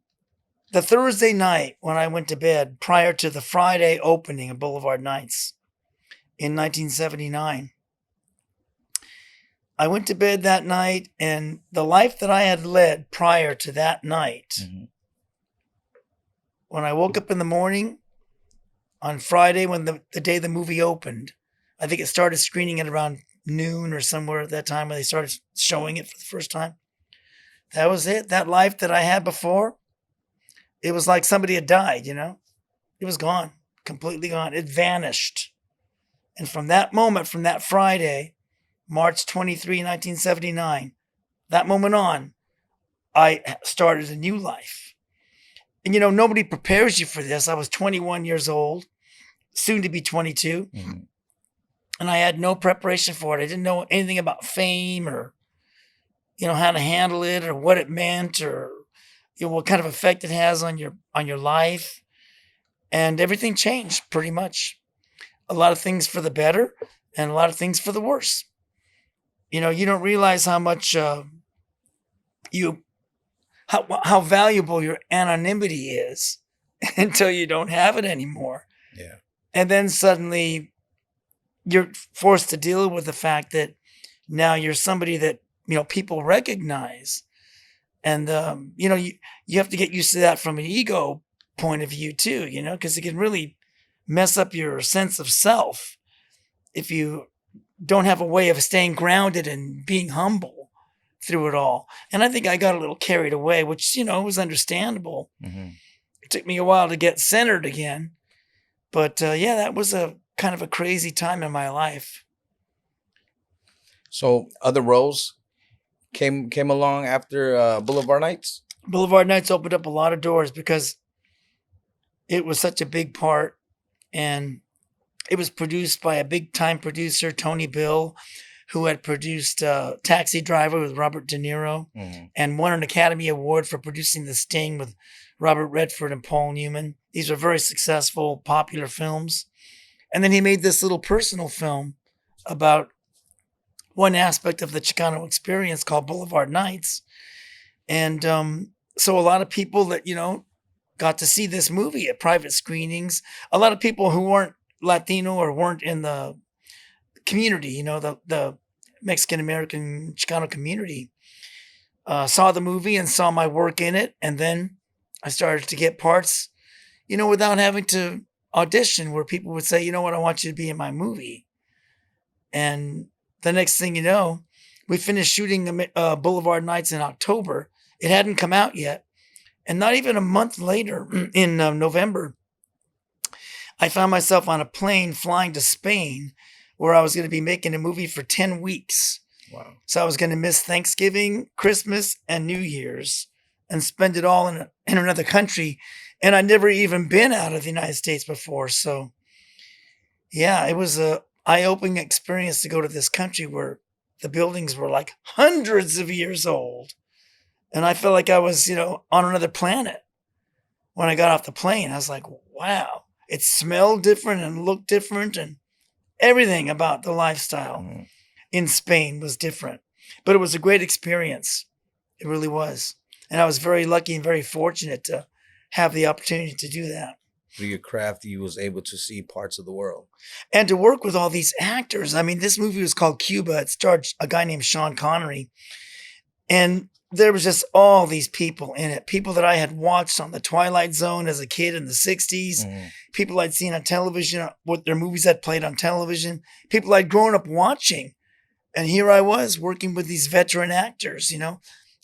Thursday night when I went to bed prior to the Friday opening of Boulevard Nights in 1979. I went to bed that night, and the life that I had led prior to that night, when I woke up in the morning on Friday, when the day the movie opened, I think it started screening at around noon or somewhere at that time when they started showing it for the first time. That was it. That life that I had before, it was like somebody had died, It was gone, completely gone. It vanished. And from that moment, from that Friday, March 23, 1979, that moment on, I started a new life. And, nobody prepares you for this. I was 21 years old, soon to be 22. And I had no preparation for it. I didn't know anything about fame or, how to handle it or what it meant or, what kind of effect it has on your life. And everything changed pretty much. A lot of things for the better and a lot of things for the worse. You don't realize how much how valuable your anonymity is until you don't have it anymore. Yeah. And then suddenly you're forced to deal with the fact that now you're somebody that, people recognize. And, you have to get used to that from an ego point of view too, because it can really mess up your sense of self if you don't have a way of staying grounded and being humble through it all. And I think I got a little carried away, which, was understandable. It took me a while to get centered again. But that was a kind of a crazy time in my life. So other roles came along after Boulevard Nights? Boulevard Nights opened up a lot of doors because it was such a big part, and it was produced by a big time producer, Tony Bill, who had produced Taxi Driver with Robert De Niro and won an Academy Award for producing The Sting with Robert Redford and Paul Newman. These were very successful, popular films. And then he made this little personal film about one aspect of the Chicano experience called Boulevard Nights. And so a lot of people that, got to see this movie at private screenings, a lot of people who weren't Latino or weren't in the community, the Mexican-American Chicano community, saw the movie and saw my work in it. And then I started to get parts, without having to audition, where people would say, I want you to be in my movie. And the next thing you know, we finished shooting Boulevard Nights in October. It hadn't come out yet. And not even a month later, in November, I found myself on a plane flying to Spain, where I was going to be making a movie for 10 weeks. Wow. So I was going to miss Thanksgiving, Christmas, and New Year's and spend it all in another country. And I'd never even been out of the United States before. So, yeah, it was a eye-opening experience to go to this country where the buildings were like hundreds of years old. And I felt like I was, on another planet when I got off the plane. I was like, wow, it smelled different and looked different, and everything about the lifestyle in Spain was different. But it was a great experience. It really was. And I was very lucky and very fortunate to have the opportunity to do that. Through your craft, you was able to see parts of the world. And to work with all these actors. I mean, this movie was called Cuba. It starred a guy named Sean Connery. And there was just all these people in it. People that I had watched on The Twilight Zone as a kid in the 60s. People I'd seen on television, what their movies had played on television. People I'd grown up watching. And here I was working with these veteran actors,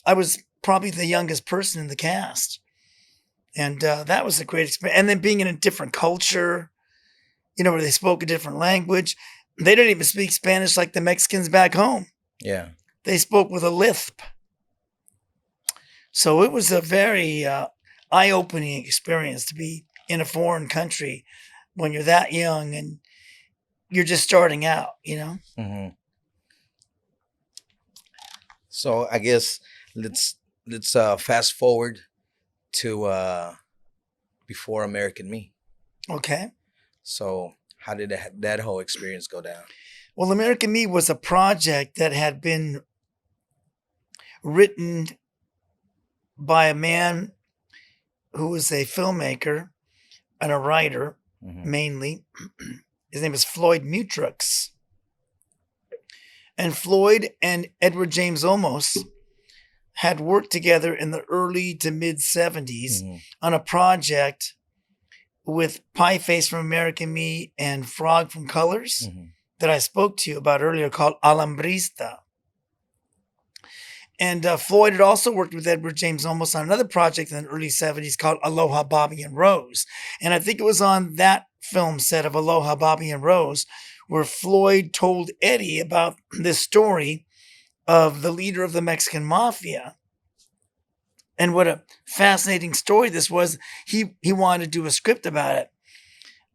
I was probably the youngest person in the cast. And that was a great experience. And then being in a different culture, where they spoke a different language. They didn't even speak Spanish like the Mexicans back home. Yeah. They spoke with a lisp. So it was a very eye-opening experience to be in a foreign country when you're that young and you're just starting out, So I guess let's fast forward to before American Me. Okay. So how did that whole experience go down? Well, American Me was a project that had been written by a man who was a filmmaker and a writer, mainly. His name is Floyd Mutrux. And Floyd and Edward James Olmos had worked together in the early to mid 70s on a project with Pie Face from American Me and Frog from Colors that I spoke to you about earlier, called Alambrista. And Floyd had also worked with Edward James Olmos on another project in the early 70s called Aloha, Bobby and Rose. And I think it was on that film set of Aloha, Bobby and Rose where Floyd told Eddie about this story of the leader of the Mexican mafia. And what a fascinating story this was. He wanted to do a script about it.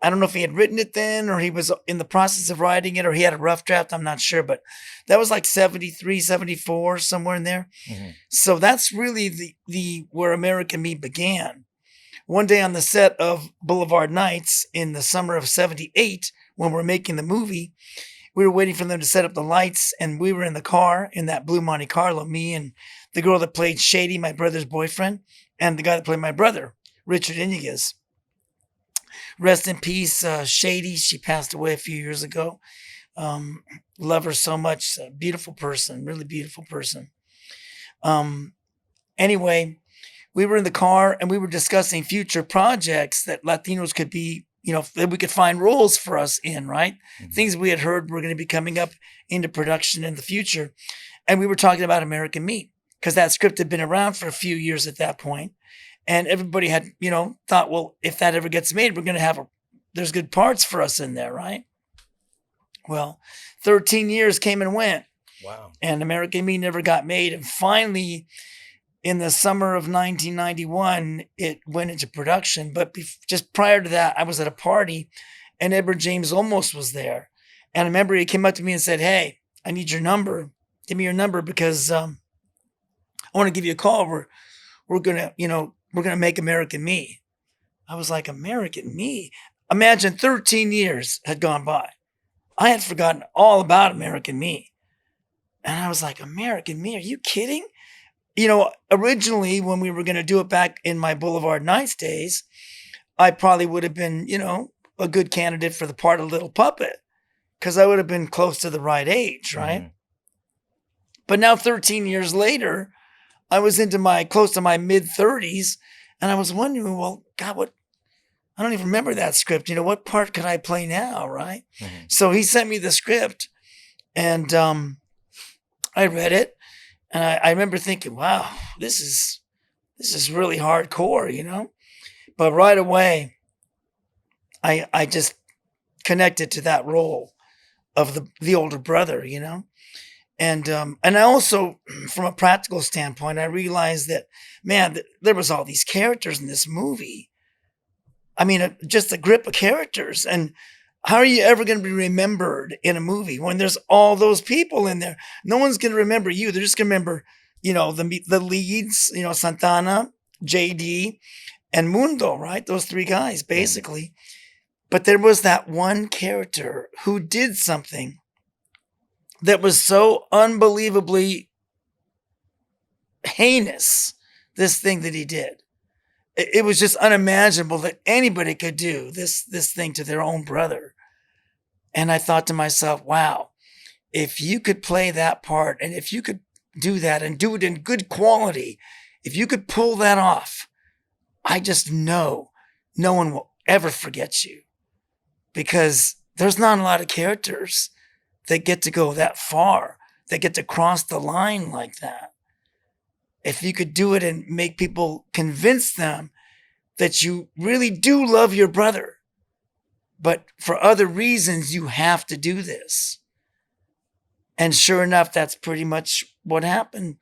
I don't know if he had written it then or he was in the process of writing it or he had a rough draft. I'm not sure, but that was like 73, 74, somewhere in there. So that's really the where American Me began. One day on the set of Boulevard Nights in the summer of 78, when we're making the movie, we were waiting for them to set up the lights and we were in the car in that blue Monte Carlo, me and the girl that played Shady, my brother's boyfriend, and the guy that played my brother, Richard Iniguez. Rest in peace, Shady. She passed away a few years ago. Love her so much. A beautiful person, really beautiful person. Anyway, we were in the car and we were discussing future projects that Latinos could be, that we could find roles for us in, right? Things we had heard were going to be coming up into production in the future. And we were talking about American Me because that script had been around for a few years at that point. And everybody had, thought, well, if that ever gets made, we're going to there's good parts for us in there, right? Well, 13 years came and went. Wow. And American Me never got made. And finally, in the summer of 1991, it went into production. But just prior to that, I was at a party and Edward James Olmos was there. And I remember he came up to me and said, "Hey, I need your number. Give me your number because I want to give you a call. We're gonna make American Me." I was like, American Me? Imagine 13 years had gone by. I had forgotten all about American Me. And I was like, American Me? Are you kidding? Originally when we were going to do it back in my Boulevard Nights days, I probably would have been, a good candidate for the part of Little Puppet because I would have been close to the right age, right? Mm-hmm. But now 13 years later, I was close to my mid 30s and I was wondering, well, God, I don't even remember that script. What part could I play now, right? Mm-hmm. So he sent me the script and I read it. And I remember thinking, wow, this is really hardcore, But right away, I just connected to that role of the older brother, And I also, from a practical standpoint, I realized that, man, there was all these characters in this movie. I mean, just a grip of characters. And how are you ever going to be remembered in a movie when there's all those people in there? No one's going to remember you. They're just going to remember, the leads, Santana, JD, and Mundo, right? Those three guys, basically. But there was that one character who did something that was so unbelievably heinous, this thing that he did. It was just unimaginable that anybody could do this thing to their own brother. And I thought to myself, wow, if you could play that part and if you could do that and do it in good quality, if you could pull that off, I just know no one will ever forget you because there's not a lot of characters that get to go that far, that get to cross the line like that. If you could do it and make people convince them that you really do love your brother, but for other reasons, you have to do this. And sure enough, that's pretty much what happened.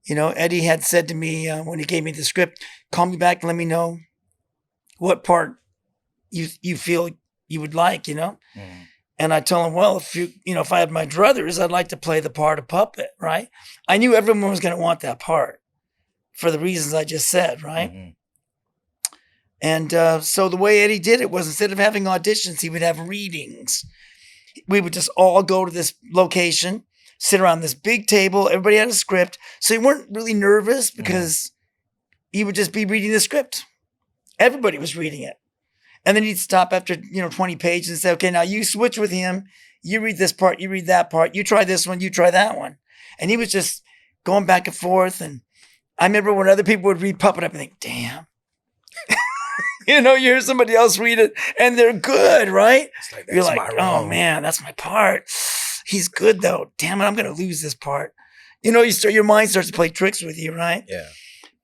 Eddie had said to me when he gave me the script, call me back and let me know what part you feel you would like, And I told him, well, if I had my druthers, I'd like to play the part of Puppet, right? I knew everyone was going to want that part for the reasons I just said, right? Mm-hmm. And so the way Eddie did it was instead of having auditions, he would have readings. We would just all go to this location, sit around this big table. Everybody had a script. So you weren't really nervous because you would just be reading the script. Everybody was reading it. And then he'd stop after, 20 pages and say, okay, now you switch with him. You read this part, you read that part. You try this one, you try that one. And he was just going back and forth. And I remember when other people would read Puppet, I'd be like, damn. You hear somebody else read it and they're good, right? Like, you're like, oh man, that's my part. He's good though. Damn it, I'm going to lose this part. Your mind starts to play tricks with you, right? Yeah.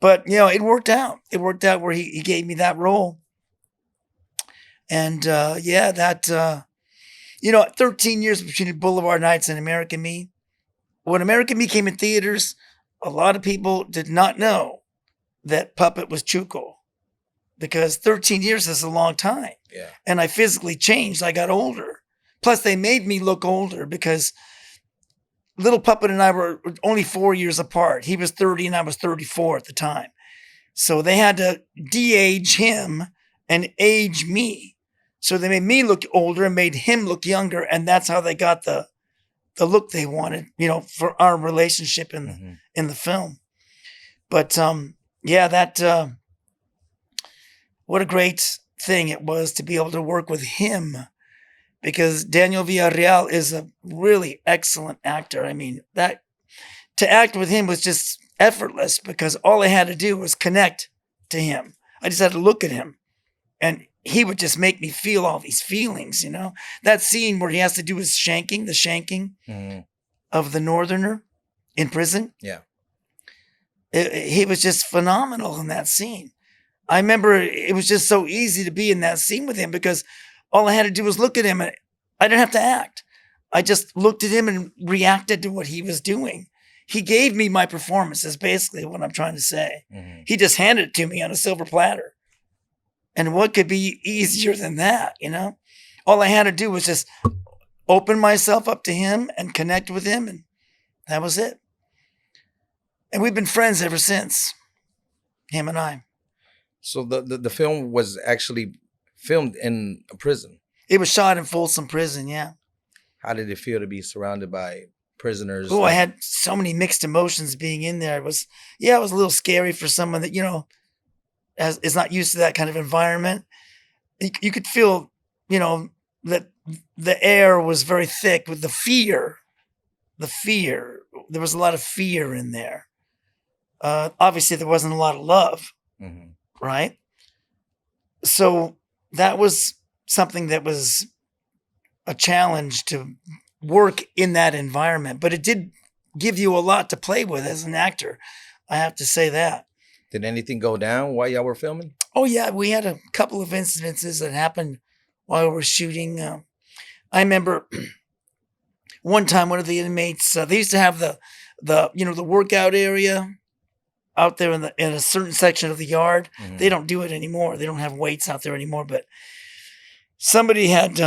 But, it worked out. It worked out where he gave me that role. And 13 years between Boulevard Nights and American Me. When American Me came in theaters, a lot of people did not know that Puppet was Chuko because 13 years is a long time. Yeah. And I physically changed. I got older. Plus, they made me look older because Little Puppet and I were only 4 years apart. He was 30 and I was 34 at the time. So they had to de-age him and age me. So they made me look older and made him look younger. And that's how they got the look they wanted, for our relationship in the film. But what a great thing it was to be able to work with him because Daniel Villarreal is a really excellent actor. I mean, that to act with him was just effortless because all I had to do was connect to him. I just had to look at him and he would just make me feel all these feelings, That scene where he has to do his shanking, the shanking of the Northerner in prison. Yeah. He was just phenomenal in that scene. I remember it was just so easy to be in that scene with him because all I had to do was look at him and I didn't have to act. I just looked at him and reacted to what he was doing. He gave me my performance is basically what I'm trying to say. Mm-hmm. He just handed it to me on a silver platter. And what could be easier than that, you know? All I had to do was just open myself up to him and connect with him, and that was it. And we've been friends ever since, him and I. So the film was actually filmed in a prison. It was shot in Folsom Prison, yeah. How did it feel to be surrounded by prisoners? Oh, I had so many mixed emotions being in there. It was a little scary for someone that, you know, is not used to that kind of environment. You could feel, you know, that the air was very thick with the fear. There was a lot of fear in there. Obviously, there wasn't a lot of love, Mm-hmm. right? So that was something that was a challenge to work in that environment. But it did give you a lot to play with as an actor. I have to say that. Did anything go down while y'all were filming? Oh, yeah. We had a couple of incidences that happened while we were shooting. I remember one time one of the inmates, they used to have the workout area out there in a certain section of the yard. Mm-hmm. They don't do it anymore. They don't have weights out there anymore. But somebody had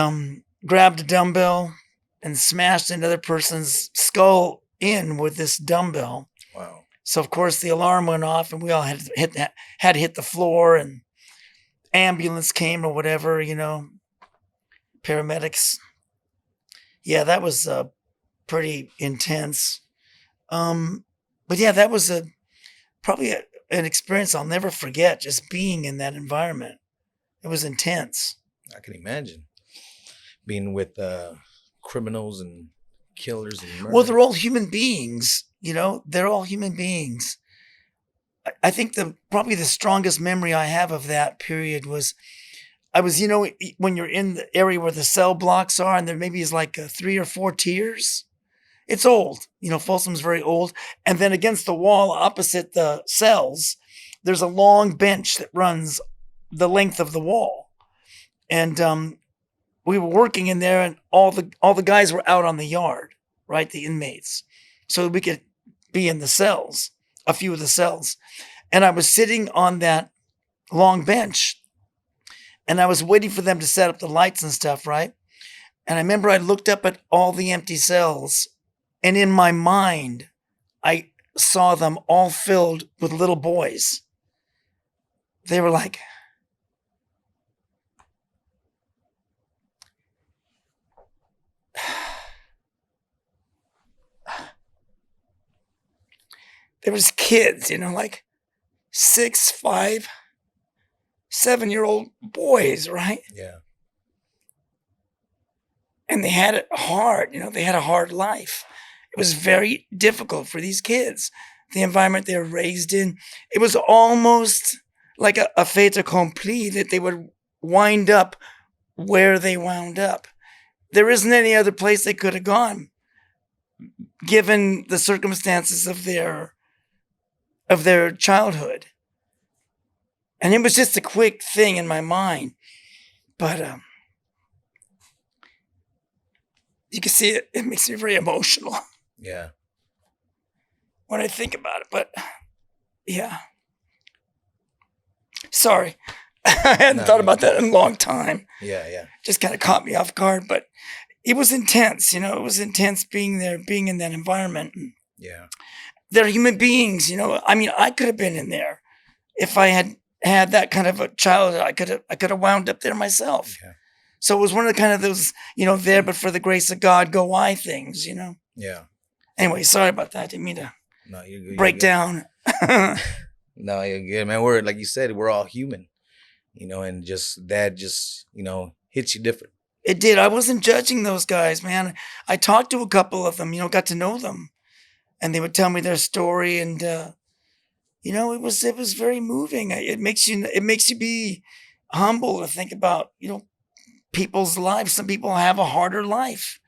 grabbed a dumbbell and smashed another person's skull in with this dumbbell. Wow. So of course the alarm went off, and we all had to hit the floor, and ambulance came or whatever, you know, paramedics. Yeah, that was pretty intense. But yeah, that was probably an experience I'll never forget, just being in that environment. It was intense. I can imagine being with criminals and killers and murderers. Well, they're all human beings, you know, they're all human beings. I think probably the strongest memory I have of that period was I was, you know, when you're in the area where the cell blocks are, and there maybe is like 3 or 4 tiers. It's old, you know, Folsom's very old. And then against the wall opposite the cells, there's a long bench that runs the length of the wall. And we were working in there, and all the guys were out on the yard, right? The inmates. So we could be in the cells, a few of the cells. And I was sitting on that long bench, and I was waiting for them to set up the lights and stuff, right? And I remember I looked up at all the empty cells, and in my mind, I saw them all filled with little boys. They were like, there was kids, you know, like 6, 5, 7-year-old boys, right? Yeah. And they had it hard, you know, they had a hard life. It was very difficult for these kids. The environment they were raised in, it was almost like a fait accompli that they would wind up where they wound up. There isn't any other place they could have gone, given the circumstances of their childhood. And it was just a quick thing in my mind. But you can see it makes me very emotional. Yeah. When I think about it. But yeah. Sorry. I hadn't thought about that in a long time. Yeah. Just kind of caught me off guard. But it was intense, you know, it was intense being there, being in that environment. Yeah. They're human beings, you know. I mean, I could have been in there. If I had that kind of a childhood, I could have wound up there myself. Yeah. So it was one of the kind of those, you know, there but for the grace of God go I things, you know. Yeah. Anyway, sorry about that. I didn't mean to you're good, break down. No, you're good, man. We're, like you said, we're all human, you know, and that you know, hits you different. It did. I wasn't judging those guys, man. I talked to a couple of them, you know, got to know them, and they would tell me their story, and you know, it was very moving. It makes you be humble to think about, you know, people's lives. Some people have a harder life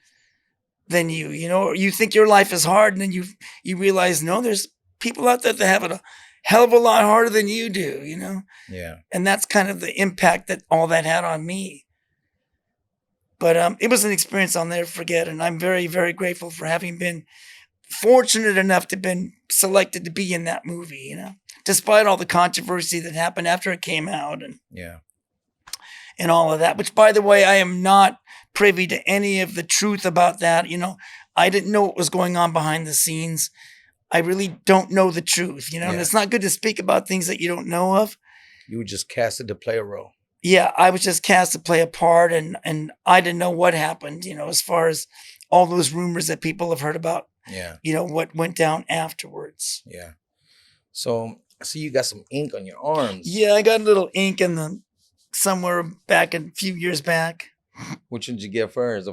than you know, you think your life is hard, and then you realize, no, there's people out there that have it a hell of a lot harder than you do, you know? Yeah. And that's kind of the impact that all that had on me. But it was an experience I'll never forget. And I'm very, very grateful for having been fortunate enough to have been selected to be in that movie, you know, despite all the controversy that happened after it came out and all of that, which, by the way, I am not privy to any of the truth about that. You know, I didn't know what was going on behind the scenes. I really don't know the truth, you know, and it's not good to speak about things that you don't know of. You were just casted to play a role. Yeah, I was just cast to play a part, and I didn't know what happened, you know, as far as all those rumors that people have heard about, you know, what went down afterwards. Yeah. So I see you got some ink on your arms. Yeah, I got a little ink in the somewhere back a few years back. Which one did you get first?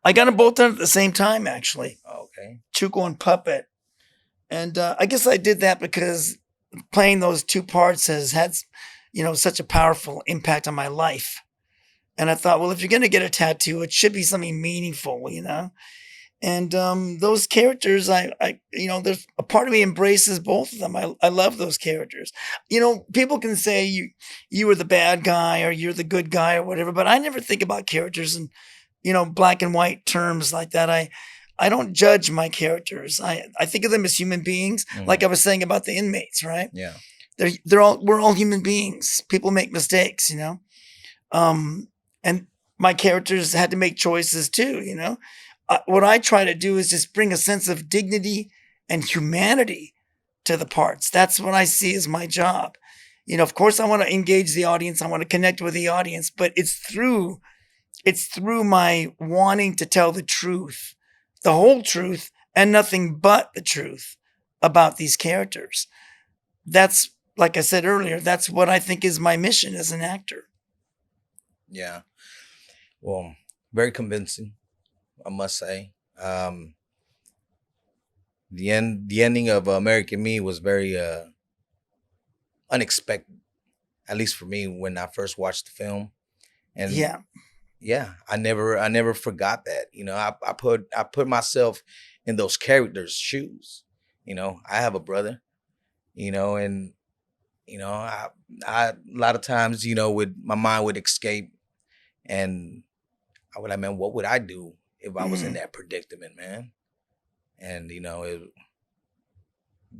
I got them both done at the same time, actually. Okay. Chuko and Puppet. And I guess I did that because playing those two parts has had, you know, such a powerful impact on my life. And I thought, well, if you're going to get a tattoo, it should be something meaningful, you know? And those characters, I you know, there's a part of me embraces both of them. I love those characters. You know, people can say you were the bad guy or you're the good guy or whatever, but I never think about characters in, you know, black and white terms like that. I don't judge my characters. I think of them as human beings, like I was saying about the inmates, right? Yeah. We're all human beings. People make mistakes, you know? And my characters had to make choices too, you know? What I try to do is just bring a sense of dignity and humanity to the parts. That's what I see as my job. You know, of course I want to engage the audience. I want to connect with the audience, but it's through my wanting to tell the truth, the whole truth, and nothing but the truth about these characters. That's, like I said earlier, that's what I think is my mission as an actor. Yeah. Well, very convincing, I must say. The ending of American Me was very unexpected, at least for me when I first watched the film. And yeah, I never forgot that. You know, I put myself in those characters' shoes. You know, I have a brother, you know, and you know, I a lot of times, you know, my mind would escape, and I would like, man, what would I do if I was in that predicament, man? And you know,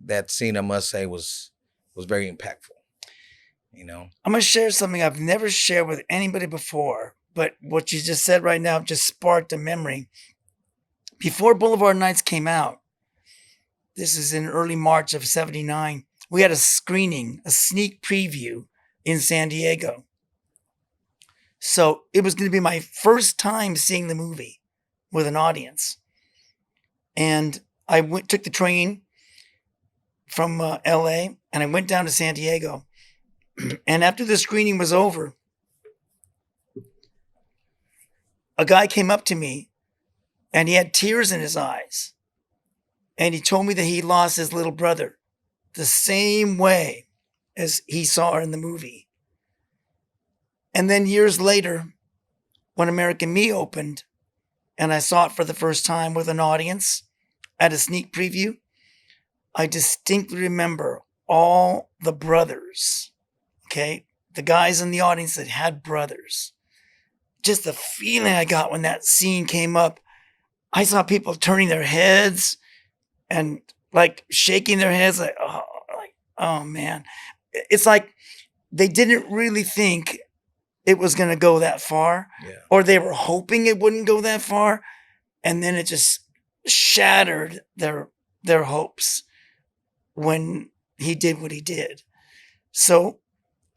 that scene, I must say, was very impactful. You know, I'm gonna share something I've never shared with anybody before, but what you just said right now just sparked a memory. Before Boulevard Nights came out, this is in early March of '79, we had a screening, a sneak preview in San Diego. So it was going to be my first time seeing the movie with an audience. And I took the train from LA and I went down to San Diego. And after the screening was over, a guy came up to me and he had tears in his eyes. And he told me that he lost his little brother the same way as he saw her in the movie. And then years later, when American Me opened and I saw it for the first time with an audience at a sneak preview, I distinctly remember all the brothers, okay? The guys in the audience that had brothers. Just the feeling I got when that scene came up. I saw people turning their heads and like shaking their heads like, oh man. It's like they didn't really think it was going to go that far, or they were hoping it wouldn't go that far. And then it just shattered their hopes when he did what he did. So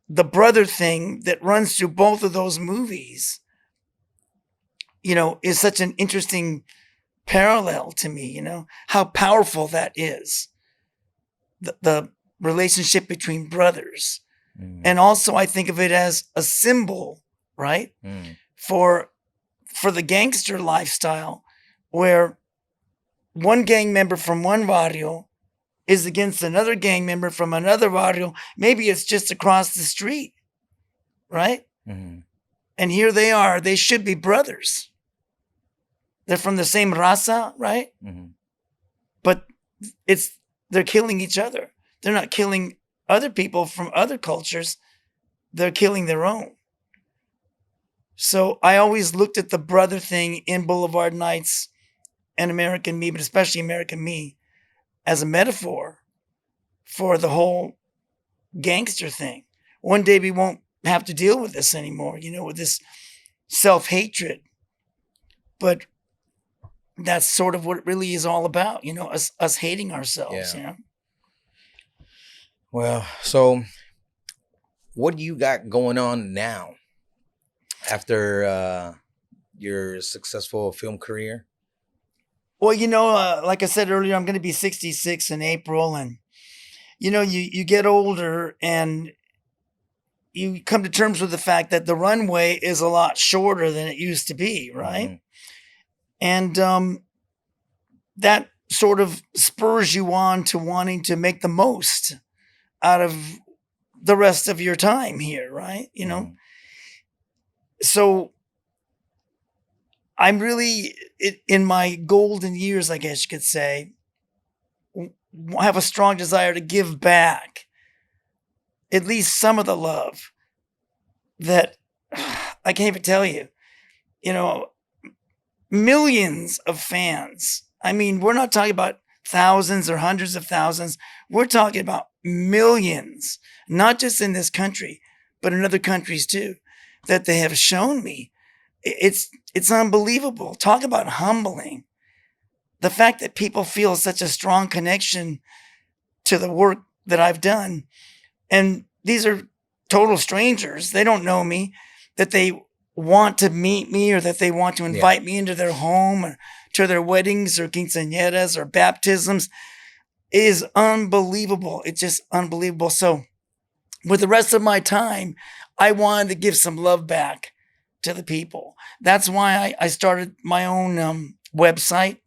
the brother thing that runs through both of those movies, you know, is such an interesting parallel to me, you know, how powerful that is. The relationship between brothers. And also I think of it as a symbol, right? For the gangster lifestyle, where one gang member from one barrio is against another gang member from another barrio. Maybe it's just across the street, right? And here they are. They should be brothers. They're from the same raza, right? But they're killing each other. They're not killing other people from other cultures. They're killing their own. So I always looked at the brother thing in Boulevard Nights and American Me, but especially American Me, as a metaphor for the whole gangster thing. One day we won't have to deal with this anymore, with this self-hatred. But that's sort of what it really is all about, us hating ourselves, Well, so what do you got going on now after your successful film career? Well, like I said earlier, I'm going to be 66 in April, and you get older and you come to terms with the fact that the runway is a lot shorter than it used to be, right? Mm-hmm. And that sort of spurs you on to wanting to make the most out of the rest of your time here, right? Mm-hmm. So I'm really, in my golden years, I guess you could say, I have a strong desire to give back at least some of the love that I can't even tell you, millions of fans. I mean, we're not talking about thousands or hundreds of thousands. We're talking about millions, not just in this country, but in other countries too, that they have shown me. It's unbelievable. Talk about humbling. The fact that people feel such a strong connection to the work that I've done. And these are total strangers. They don't know me, that they want to meet me or that they want to invite me into their home or to their weddings or quinceañeras or baptisms. It is unbelievable. It's just unbelievable. So with the rest of my time, I wanted to give some love back to the people. That's why I started my own website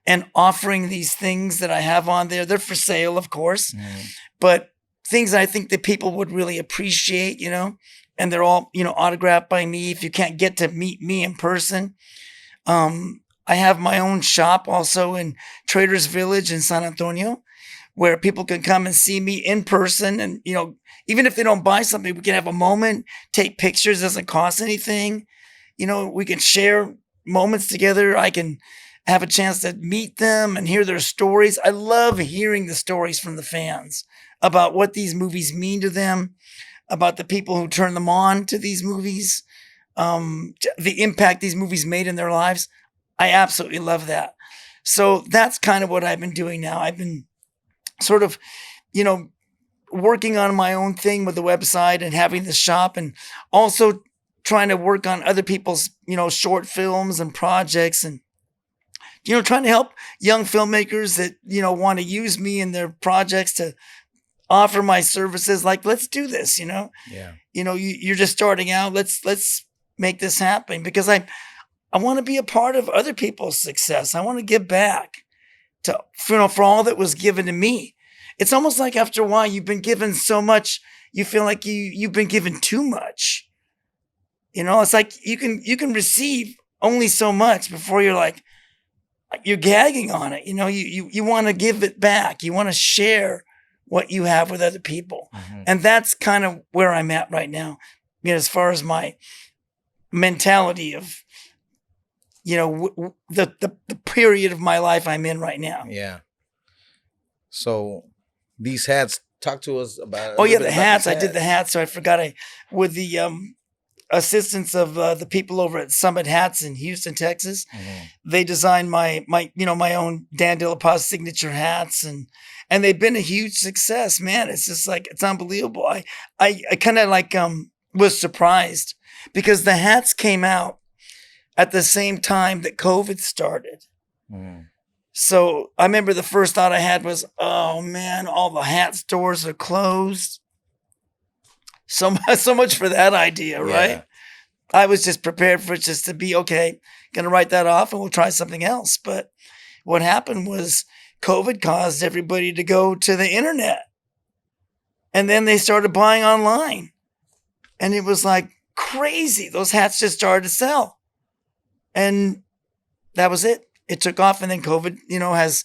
and offering these things that I have on there. They're for sale, of course, but things I think that people would really appreciate, and they're all, autographed by me. If you can't get to meet me in person, I have my own shop also in Traders Village in San Antonio, where people can come and see me in person. And, even if they don't buy something, we can have a moment, take pictures, doesn't cost anything. We can share moments together. I can have a chance to meet them and hear their stories. I love hearing the stories from the fans about what these movies mean to them, about the people who turn them on to these movies, the impact these movies made in their lives. I absolutely love that. So that's kind of what I've been doing now. I've been sort of, working on my own thing with the website and having the shop, and also trying to work on other people's, short films and projects, and, trying to help young filmmakers that, want to use me in their projects to offer my services. Like, let's do this, Yeah. You're just starting out. Let's make this happen, because I want to be a part of other people's success. I want to give back to, for all that was given to me. It's almost like after a while, you've been given so much, you feel like you've been given too much. It's like you can receive only so much before you're gagging on it. You want to give it back. You want to share what you have with other people. Mm-hmm. And that's kind of where I'm at right now, as far as my mentality of, the period of my life I'm in right now. Yeah. So these hats, talk to us about. Oh yeah, the hats. I did the hats. So I forgot. With the assistance of the people over at Summit Hats in Houston, Texas, they designed my own Danny De La Paz signature hats, and they've been a huge success, man. It's just it's unbelievable. I kind of was surprised because the hats came out at the same time that COVID started. So I remember the first thought I had was, oh man, all the hat stores are closed. So much for that idea, right? Yeah. I was just prepared for it just to be, okay, going to write that off and we'll try something else. But what happened was COVID caused everybody to go to the internet. And then they started buying online. And it was crazy. Those hats just started to sell. And that was it. It took off, and then COVID, has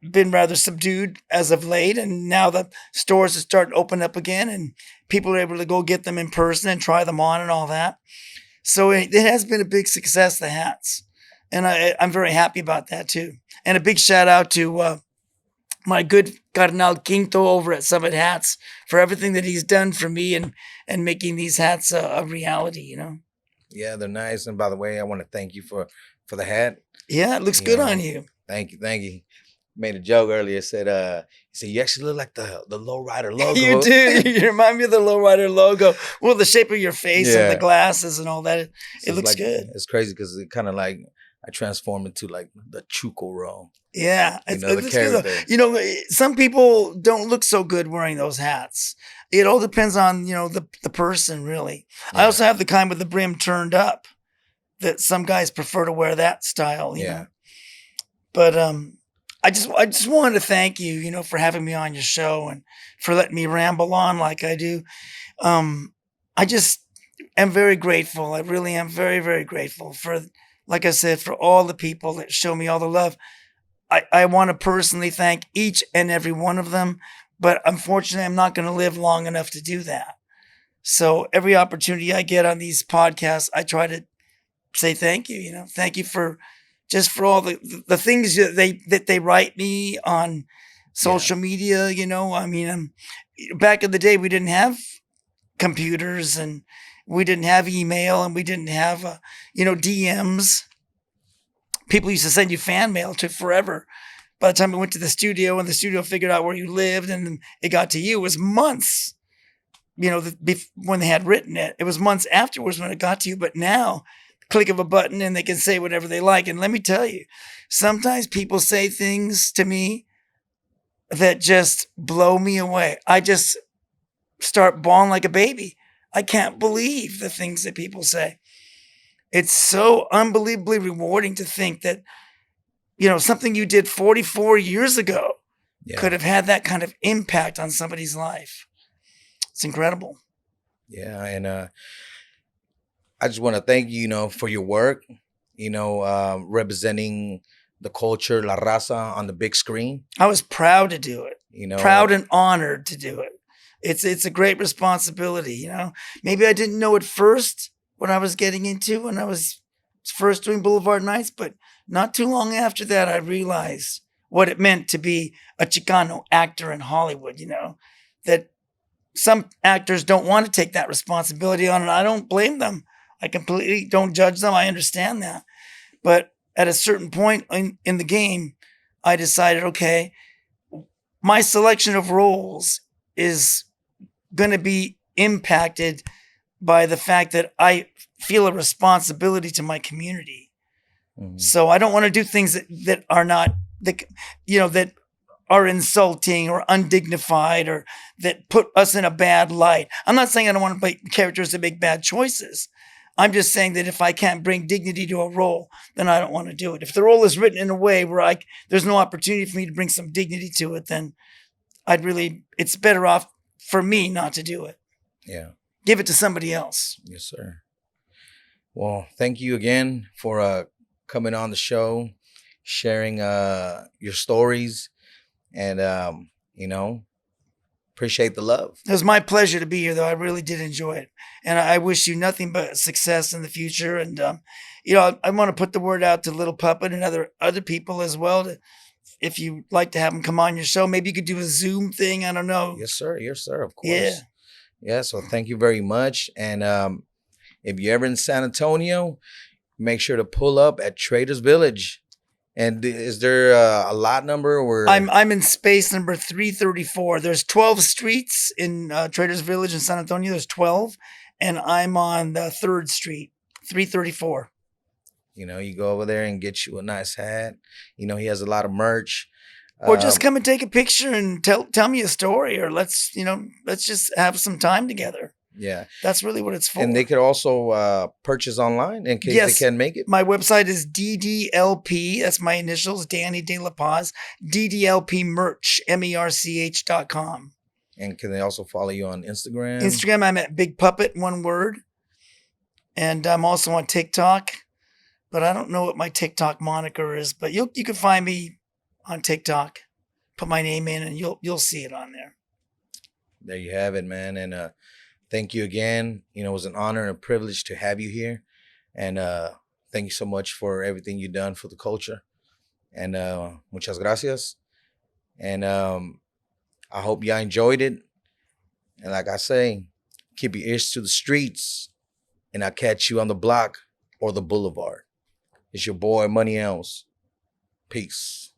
been rather subdued as of late. And now the stores are starting to open up again, and people are able to go get them in person and try them on and all that. So it has been a big success, the hats. And I'm very happy about that too. And a big shout out to my good Carnal Quinto over at Summit Hats for everything that he's done for me and making these hats a reality, you know? Yeah, they're nice. And by the way, I want to thank you for the hat. Yeah, it looks good on you. Thank you. Made a joke earlier. Said, he said, you actually look like the Lowrider logo. You do. You remind me of the Lowrider logo. Well, the shape of your face and the glasses and all that. It looks like, good. It's crazy because it kind of like I transform into like the Chuko role. Yeah, it looks good. You know, some people don't look so good wearing those hats. It all depends on, you know, the person really. Yeah. I also have the kind with the brim turned up that some guys prefer to wear that style. You know? But I just wanted to thank you, you know, for having me on your show and for letting me ramble on like I do. I just am very grateful. I really am very, very grateful for, like I said, for all the people that show me all the love. I want to personally thank each and every one of them, but unfortunately, I'm not going to live long enough to do that. So every opportunity I get on these podcasts, I try to say thank you. You know, thank you for all the things that they write me on social media. You know, I mean, back in the day, we didn't have computers and we didn't have email and we didn't have DMs. People used to send you fan mail. It took forever. By the time we went to the studio and the studio figured out where you lived and it got to you, it was months. You know, when they had written it, it was months afterwards when it got to you. But now, click of a button and they can say whatever they like. And let me tell you, sometimes people say things to me that just blow me away. I just start bawling like a baby. I can't believe the things that people say. It's so unbelievably rewarding to think that, you know, something you did 44 years ago could have had that kind of impact on somebody's life. It's incredible. Yeah. And I just want to thank you, you know, for your work, you know, representing the culture, La Raza on the big screen. I was proud to do it. You know, proud and honored to do it. It's a great responsibility, you know. Maybe I didn't know at first what I was getting into when I was first doing Boulevard Nights, but not too long after that, I realized what it meant to be a Chicano actor in Hollywood, you know, that some actors don't want to take that responsibility on, and I don't blame them. I completely don't judge them. I understand that. But at a certain point in the game, I decided, okay, my selection of roles is going to be impacted by the fact that I feel a responsibility to my community. Mm-hmm. So I don't want to do things that are not, that are insulting or undignified or that put us in a bad light. I'm not saying I don't want to play characters that make bad choices. I'm just saying that if I can't bring dignity to a role, then I don't want to do it. If the role is written in a way where there's no opportunity for me to bring some dignity to it, then it's better off for me not to do it. Yeah. Give it to somebody else. Yes, sir. Well, thank you again for coming on the show, sharing your stories, and appreciate the love. It was my pleasure to be here, though. I really did enjoy it, and I wish you nothing but success in the future. And I want to put the word out to Little Puppet and other people as well. If you'd like to have them come on your show, maybe you could do a Zoom thing. I don't know. Yes, sir. Of course. Yeah. So thank you very much. And if you're ever in San Antonio, make sure to pull up at Traders Village. And is there a lot number? Or I'm in space number 334. There's 12 streets in Traders Village in San Antonio. There's 12, and I'm on the 3rd Street, 334. You know, you go over there and get you a nice hat. You know, he has a lot of merch. Or just come and take a picture and tell me a story, or let's just have some time together. Yeah. That's really what it's for. And they could also purchase online in case they can't make it. My website is DDLP. That's my initials, Danny De La Paz. DDLP merch, MERCH.com. And can they also follow you on Instagram? Instagram, I'm at Big Puppet, one word. And I'm also on TikTok. But I don't know what my TikTok moniker is. But you can find me on TikTok. Put my name in and you'll see it on there. There you have it, man. And thank you again. You know, it was an honor and a privilege to have you here. And thank you so much for everything you've done for the culture. And muchas gracias. And I hope y'all enjoyed it. And like I say, keep your ears to the streets, and I'll catch you on the block or the boulevard. It's your boy, Money Elms. Peace.